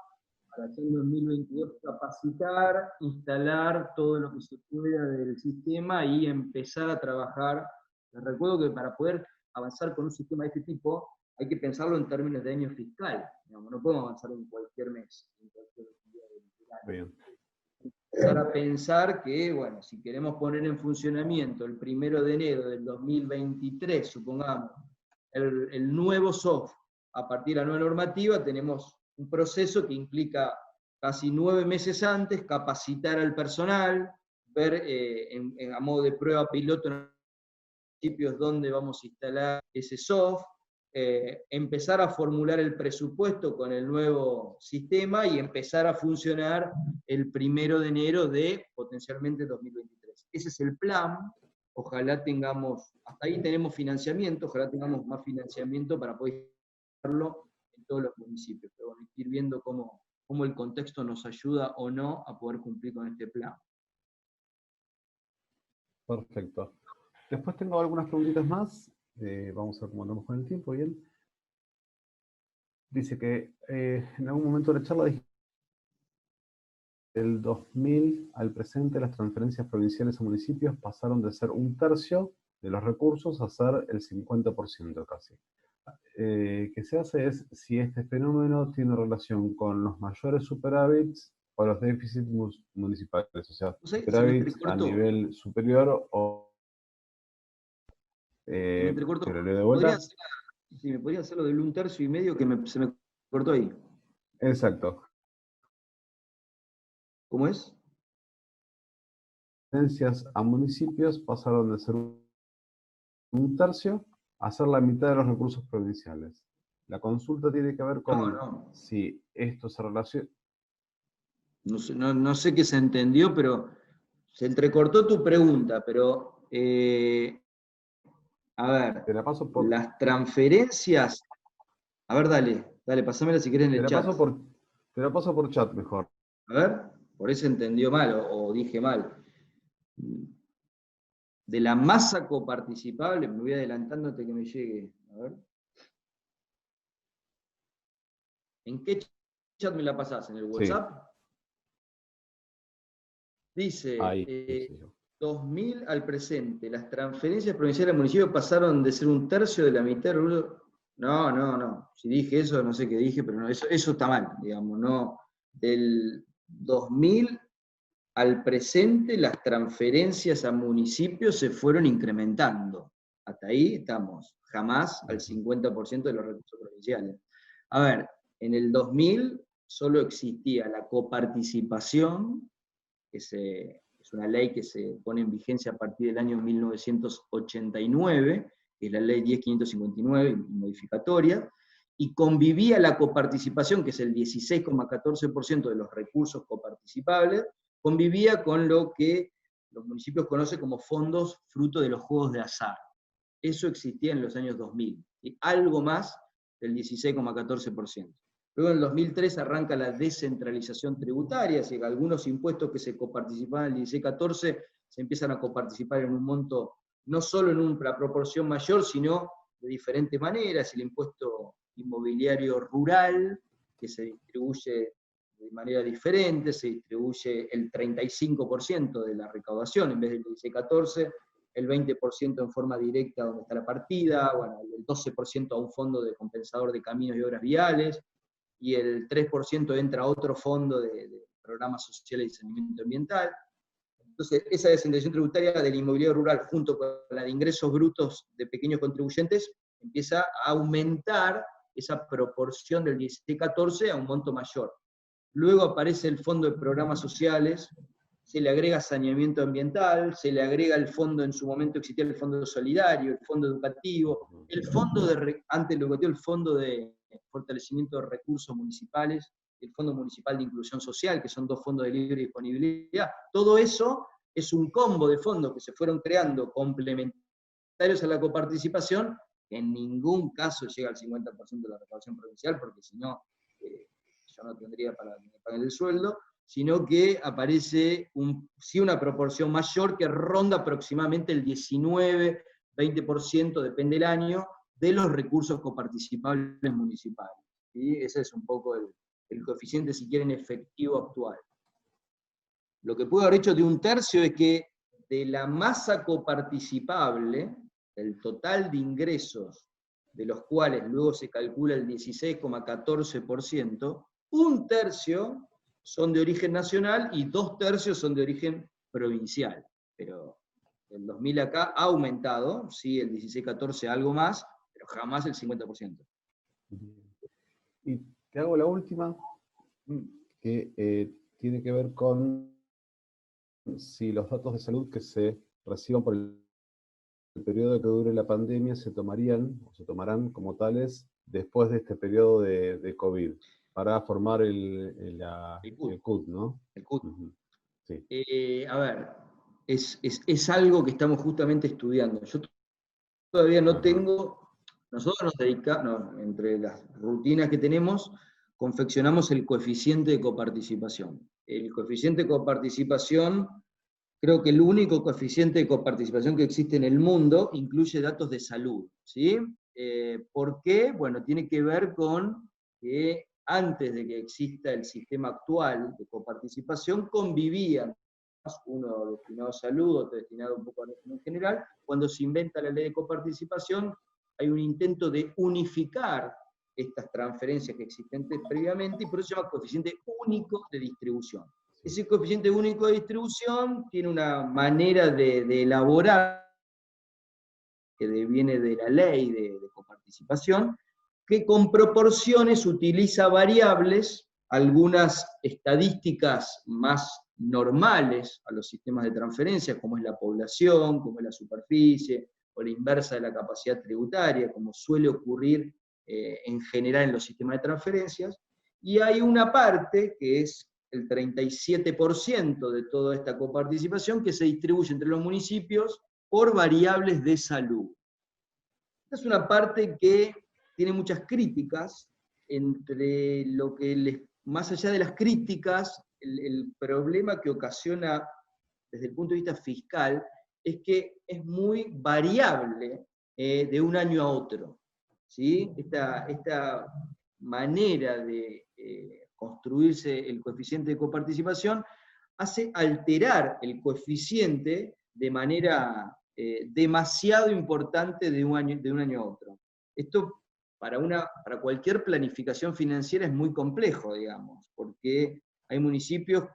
para hacer en 2022 capacitar, instalar todo lo que se pueda del sistema y empezar a trabajar. Les recuerdo que para poder avanzar con un sistema de este tipo, hay que pensarlo en términos de año fiscal. Digamos, no podemos avanzar en cualquier mes, en cualquier día del año. Empezar a pensar que, bueno, si queremos poner en funcionamiento el 1 de enero del 2023, supongamos, el nuevo software a partir de la nueva normativa, tenemos un proceso que implica casi 9 meses antes capacitar al personal, ver a modo de prueba piloto en los municipios dónde vamos a instalar ese software, empezar a formular el presupuesto con el nuevo sistema y empezar a funcionar el 1 de enero de potencialmente 2023. Ese es el plan. Ojalá tengamos, hasta ahí tenemos financiamiento, ojalá tengamos más financiamiento para poder hacerlo en todos los municipios, pero bueno, ir viendo cómo el contexto nos ayuda o no a poder cumplir con este plan. Perfecto. Después tengo algunas preguntitas más. Vamos a ver cómo andamos con el tiempo, bien. Dice que en algún momento de la charla dije del 2000 al presente las transferencias provinciales a municipios pasaron de ser 1/3 de los recursos a ser el 50% casi. Que se hace es si este fenómeno tiene relación con los mayores superávits o los déficits municipales, o sea, superávits a nivel superior o... ¿Me ¿te lo leo de vuelta? Sí, me podría hacer lo del 1/3 que se me cortó ahí. Exacto. ¿Cómo es? Transferencias a municipios pasaron de ser 1/3 a ser la mitad de los recursos provinciales. La consulta tiene que ver con si esto se relaciona... No sé qué se entendió, pero se entrecortó tu pregunta, pero a ver, Te la paso por... las transferencias... A ver, dale, pasámela si querés en el chat. Te la paso por chat mejor. A ver, por eso entendió mal o dije mal. De la masa coparticipable, me voy adelantando hasta que me llegue. A ver. ¿En qué chat me la pasás? ¿En el WhatsApp? Sí. Dice, Ahí, 2000 al presente, las transferencias provinciales al municipio pasaron de ser 1/3 de la mitad. No. Si dije eso, no sé qué dije, pero no, eso está mal, digamos, no. Del 2000 al presente, las transferencias a municipios se fueron incrementando. Hasta ahí estamos, jamás al 50% de los recursos provinciales. A ver, en el 2000 solo existía la coparticipación, que es una ley que se pone en vigencia a partir del año 1989, que es la ley 10.559, modificatoria, y convivía la coparticipación, que es el 16,14% de los recursos coparticipables, convivía con lo que los municipios conocen como fondos fruto de los juegos de azar. Eso existía en los años 2000, y algo más del 16,14%. Luego en el 2003 arranca la descentralización tributaria, así que algunos impuestos que se coparticipaban en el 16-14 se empiezan a coparticipar en un monto, no solo en una proporción mayor, sino de diferentes maneras. El impuesto inmobiliario rural, que se distribuye de manera diferente, se distribuye el 35% de la recaudación, en vez del 16-14, el 20% en forma directa donde está la partida, bueno, el 12% a un fondo de compensador de caminos y obras viales, y el 3% entra a otro fondo de programas sociales y saneamiento ambiental. Entonces, esa descentralización tributaria del inmobiliario rural, junto con la de ingresos brutos de pequeños contribuyentes, empieza a aumentar esa proporción del 16-14 a un monto mayor. Luego aparece el fondo de programas sociales, se le agrega saneamiento ambiental, se le agrega el fondo, en su momento existía el fondo solidario, el fondo educativo, el fondo de, antes lo educativo, el fondo de fortalecimiento de recursos municipales, el Fondo Municipal de Inclusión Social, que son dos fondos de libre disponibilidad. Todo eso es un combo de fondos que se fueron creando complementarios a la coparticipación, que en ningún caso llega al 50% de la recaudación provincial, porque si no, yo no tendría para que me paguen el sueldo, sino que aparece sí una proporción mayor que ronda aproximadamente el 19-20%, depende del año, de los recursos coparticipables municipales. ¿Sí? Ese es un poco el coeficiente, si quieren, efectivo actual. Lo que puedo haber hecho de un tercio es que de la masa coparticipable, el total de ingresos, de los cuales luego se calcula el 16,14%, un tercio son de origen nacional y 2/3 son de origen provincial. Pero el 2000 acá ha aumentado, sí, el 16-14 algo más, pero jamás el 50%. Y te hago la última, que tiene que ver con si los datos de salud que se reciban por el periodo que dure la pandemia se tomarían o se tomarán como tales después de este periodo de COVID, para formar el CUT, ¿no? El CUT. Sí. A ver, es algo que estamos justamente estudiando. Yo todavía no tengo, nosotros nos dedicamos, entre las rutinas que tenemos, confeccionamos el coeficiente de coparticipación. El coeficiente de coparticipación, creo que el único coeficiente de coparticipación que existe en el mundo, incluye datos de salud, ¿sí? ¿Por qué? Bueno, tiene que ver con que antes de que exista el sistema actual de coparticipación, convivían uno destinado a salud, otro destinado un poco a régimen general. Cuando se inventa la ley de coparticipación, hay un intento de unificar estas transferencias que existentes previamente, y por eso se llama coeficiente único de distribución. Ese coeficiente único de distribución tiene una manera de elaborar, que viene de la ley de coparticipación, que con proporciones utiliza variables, algunas estadísticas más normales a los sistemas de transferencia, como es la población, como es la superficie, o la inversa de la capacidad tributaria, como suele ocurrir en general en los sistemas de transferencias, y hay una parte, que es el 37% de toda esta coparticipación, que se distribuye entre los municipios por variables de salud. Esta es una parte que tiene muchas críticas, entre lo que más allá de las críticas, el problema que ocasiona desde el punto de vista fiscal es que es muy variable de un año a otro, ¿sí? Esta manera de construirse el coeficiente de coparticipación hace alterar el coeficiente de manera demasiado importante de un año a otro. Esto para cualquier planificación financiera es muy complejo, digamos, porque hay municipios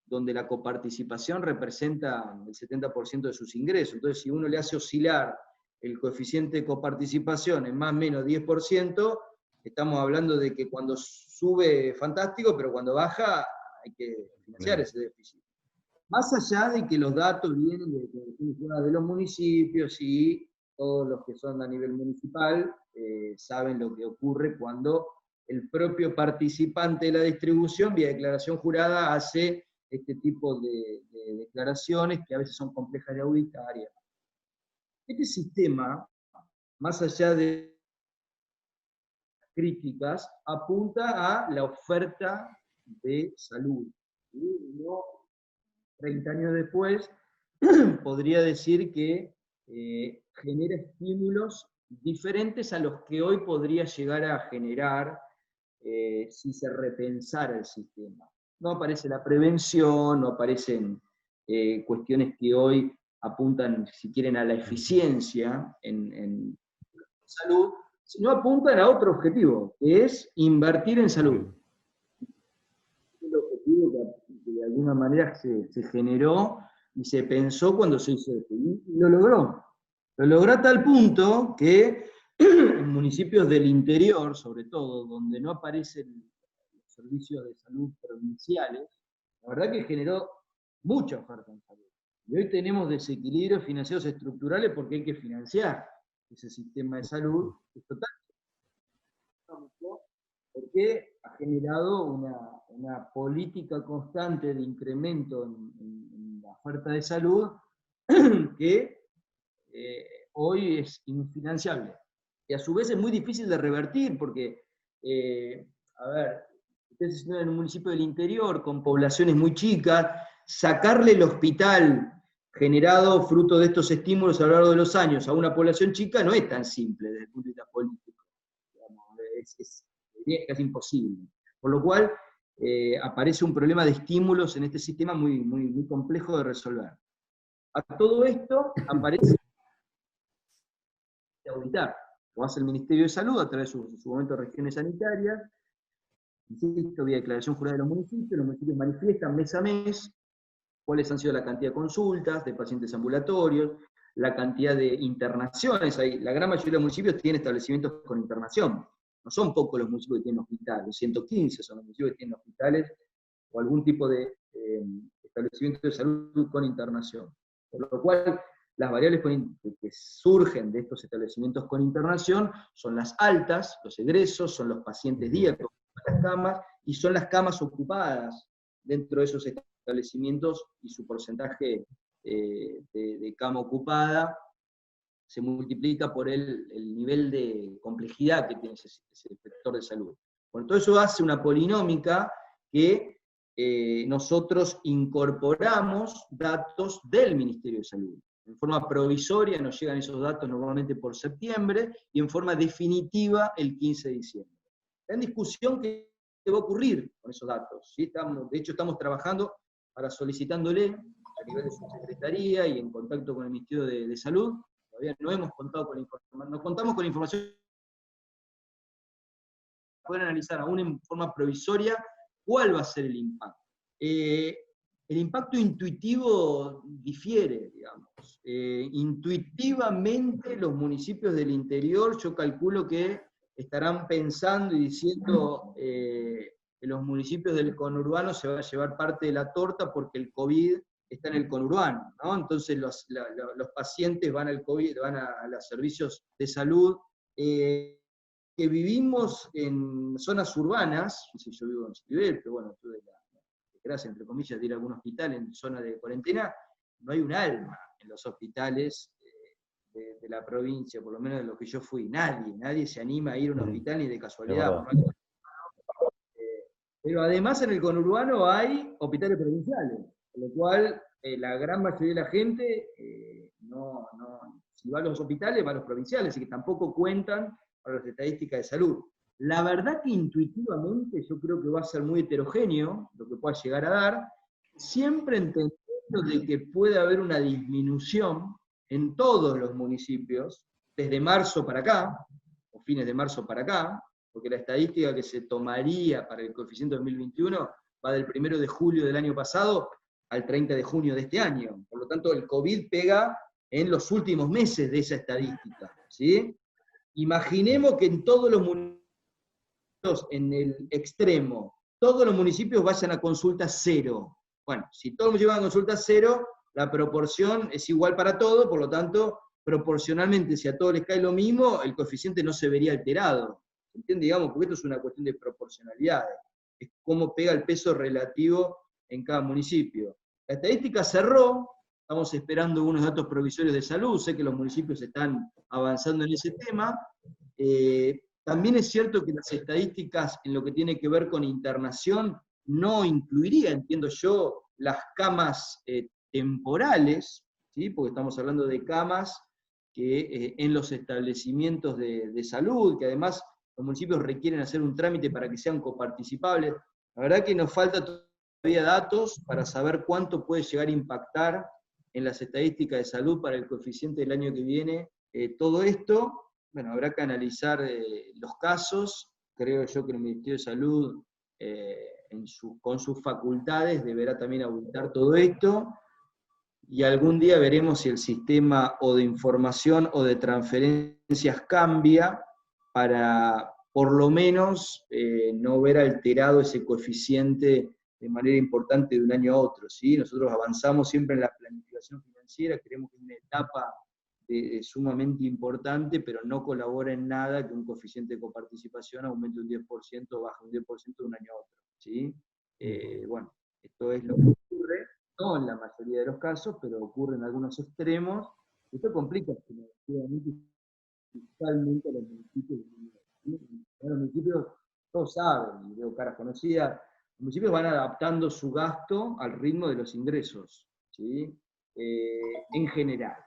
donde la coparticipación representa el 70% de sus ingresos. Entonces, si uno le hace oscilar el coeficiente de coparticipación en más o menos 10%, estamos hablando de que cuando sube, fantástico, pero cuando baja, hay que financiar ese déficit. Más allá de que los datos vienen de los municipios, y todos los que son a nivel municipal saben lo que ocurre cuando el propio participante de la distribución, vía declaración jurada, hace este tipo de declaraciones que a veces son complejas de auditar. Este sistema, más allá de críticas, apunta a la oferta de salud. Uno, 30 años después, podría decir que genera estímulos diferentes a los que hoy podría llegar a generar si se repensara el sistema. No aparece la prevención, no aparecen cuestiones que hoy apuntan, si quieren, a la eficiencia en salud, sino apuntan a otro objetivo, que es invertir en salud. El objetivo que de alguna manera se generó y se pensó cuando se hizo esto, y lo logró. Lo logró a tal punto que en municipios del interior, sobre todo, donde no aparecen los servicios de salud provinciales, la verdad que generó mucha oferta en salud. Y hoy tenemos desequilibrios financieros estructurales porque hay que financiar ese sistema de salud, es totalmente porque ha generado una política constante de incremento en la oferta de salud que hoy es infinanciable. Y a su vez es muy difícil de revertir porque, a ver, ustedes están en un municipio del interior con poblaciones muy chicas, sacarle el hospital generado fruto de estos estímulos a lo largo de los años a una población chica no es tan simple desde el punto de vista político. Digamos, es casi imposible. Por lo cual aparece un problema de estímulos en este sistema muy, muy, muy complejo de resolver. A todo esto aparece auditar. Lo hace el Ministerio de Salud a través de su momento de regiones sanitarias, insisto, vía declaración jurada de los municipios manifiestan mes a mes cuáles han sido la cantidad de consultas, de pacientes ambulatorios, la cantidad de internaciones. La gran mayoría de los municipios tienen establecimientos con internación. No son pocos los municipios que tienen hospitales, 115 son los municipios que tienen hospitales o algún tipo de establecimiento de salud con internación. Por lo cual, las variables que surgen de estos establecimientos con internación son las altas, los egresos, son los pacientes día que ocupan las camas, y son las camas ocupadas dentro de esos establecimientos, y su porcentaje de cama ocupada se multiplica por el nivel de complejidad que tiene ese sector de salud. Bueno, todo eso hace una polinómica que nosotros incorporamos datos del Ministerio de Salud. En forma provisoria nos llegan esos datos normalmente por septiembre, y en forma definitiva el 15 de diciembre. La discusión que va a ocurrir con esos datos, ¿sí? De hecho estamos trabajando para solicitándole a nivel de su secretaría y en contacto con el Ministerio de Salud. Todavía no hemos contado con la información, no contamos con la información para poder analizar aún en forma provisoria cuál va a ser el impacto. El impacto intuitivo difiere, digamos. Intuitivamente los municipios del interior, yo calculo que estarán pensando y diciendo que los municipios del conurbano se va a llevar parte de la torta porque el COVID está en el conurbano, ¿no? Entonces los pacientes van al COVID, van a los servicios de salud, que vivimos en zonas urbanas. No sé, yo vivo en Esquivel, pero bueno, tuve la desgracia, entre comillas, de ir a algún hospital en zona de cuarentena. No hay un alma en los hospitales de la provincia, por lo menos de los que yo fui. Nadie se anima a ir a un hospital ni de casualidad. Pero además en el conurbano hay hospitales provinciales, con lo cual la gran mayoría de la gente si va a los hospitales, va a los provinciales, y que tampoco cuentan para las estadísticas de salud. La verdad que intuitivamente yo creo que va a ser muy heterogéneo lo que pueda llegar a dar, siempre entendiendo de que puede haber una disminución en todos los municipios, desde marzo para acá, o fines de marzo para acá, porque la estadística que se tomaría para el coeficiente 2021 va del 1 de julio del año pasado al 30 de junio de este año. Por lo tanto, el COVID pega en los últimos meses de esa estadística, ¿sí? Imaginemos que en todos los municipios, en el extremo, todos los municipios vayan a consulta cero. Bueno, si todos llevan a consulta cero, la proporción es igual para todos, por lo tanto, proporcionalmente, si a todos les cae lo mismo, el coeficiente no se vería alterado. ¿Se entiende? Digamos, porque esto es una cuestión de proporcionalidad. Es cómo pega el peso relativo en cada municipio. La estadística cerró, estamos esperando unos datos provisorios de salud, sé que los municipios están avanzando en ese tema. También es cierto que las estadísticas en lo que tiene que ver con internación no incluiría, entiendo yo, las camas temporales, ¿sí? Porque estamos hablando de camas que en los establecimientos de salud, que además los municipios requieren hacer un trámite para que sean coparticipables. La verdad que nos falta todavía datos para saber cuánto puede llegar a impactar en las estadísticas de salud para el coeficiente del año que viene. Todo esto, bueno, habrá que analizar los casos. Creo yo que el Ministerio de Salud, con sus facultades, deberá también auditar todo esto, y algún día veremos si el sistema o de información o de transferencias cambia para, por lo menos, no ver alterado ese coeficiente de manera importante de un año a otro, ¿sí? Nosotros avanzamos siempre en la planificación financiera, creemos que es una etapa sumamente importante, pero no colabora en nada que un coeficiente de coparticipación aumente un 10% o baje un 10% de un año a otro, ¿sí? Bueno, esto es lo que ocurre, no en la mayoría de los casos, pero ocurre en algunos extremos. Esto complica financieramente y fiscalmente a los municipios. Los municipios, todos saben, y veo caras conocidas, los municipios van adaptando su gasto al ritmo de los ingresos, ¿sí? En general.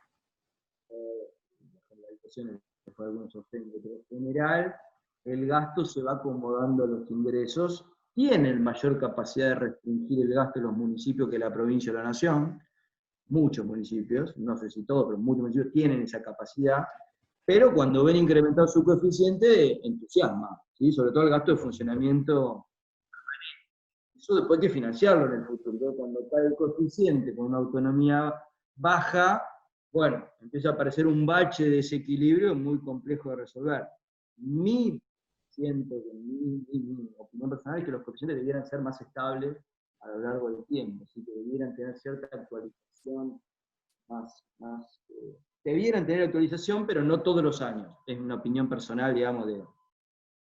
Las generalizaciones después algunos sostienen, pero en general el gasto se va acomodando a los ingresos. Tienen mayor capacidad de restringir el gasto en los municipios que la provincia o la nación. Muchos municipios, no sé si todos, pero muchos municipios tienen esa capacidad, pero cuando ven incrementado su coeficiente, entusiasma, ¿sí? Sobre todo el gasto de funcionamiento. Eso después hay que financiarlo en el futuro. Cuando cae el coeficiente con una autonomía baja, bueno, empieza a aparecer un bache de desequilibrio muy complejo de resolver. Mi opinión personal es que los coeficientes debieran ser más estables a lo largo del tiempo, así que debieran tener cierta actualización debieran tener actualización, pero no todos los años. Es una opinión personal, digamos, de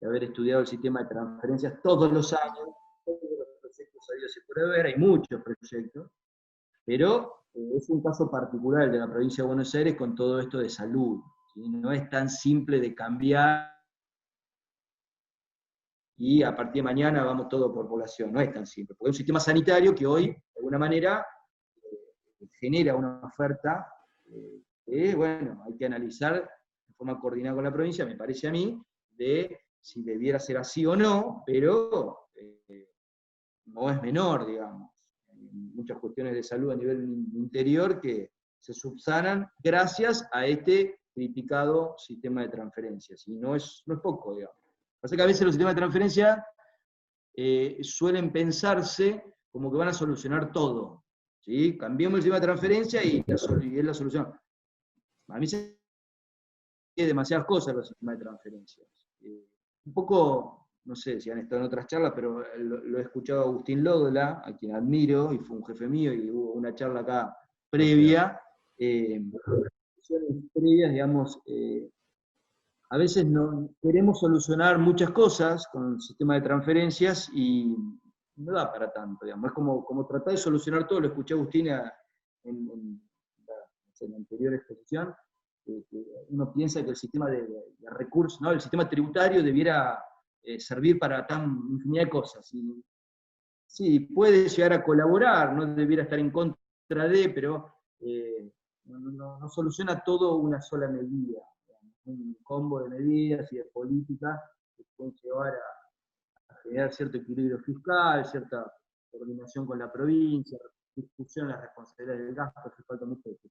haber estudiado el sistema de transferencias todos los años, todos los proyectos habidos y por haber, hay muchos proyectos, pero es un caso particular de la provincia de Buenos Aires con todo esto de salud, ¿sí? No es tan simple de cambiar y a partir de mañana vamos todo por población, no es tan simple, porque es un sistema sanitario que hoy, de alguna manera, genera una oferta que, bueno, hay que analizar de forma coordinada con la provincia, me parece a mí, de si debiera ser así o no, pero no es menor, digamos. Hay muchas cuestiones de salud a nivel interior que se subsanan gracias a este criticado sistema de transferencias, y no es poco, digamos. Pasa que a veces los sistemas de transferencia suelen pensarse como que van a solucionar todo, ¿sí? Cambiamos el sistema de transferencia y es la solución. A mí se hay demasiadas cosas los sistemas de transferencias. Un poco, no sé si han estado en otras charlas, pero lo he escuchado a Agustín Lódola, a quien admiro, y fue un jefe mío, y hubo una charla acá previa, previas, digamos, a veces no queremos solucionar muchas cosas con el sistema de transferencias y no da para tanto, digamos. Es como tratar de solucionar todo, lo escuché a Agustín en la anterior exposición. Uno piensa que el sistema de recursos, ¿no? El sistema tributario debiera servir para tan infinidad de cosas. Y, sí, puede llegar a colaborar, no debiera estar en contra de, pero no soluciona todo una sola medida. Un combo de medidas y de políticas que pueden llevar a generar cierto equilibrio fiscal, cierta coordinación con la provincia, discusión de las responsabilidades del gasto, hace falta mucho de eso.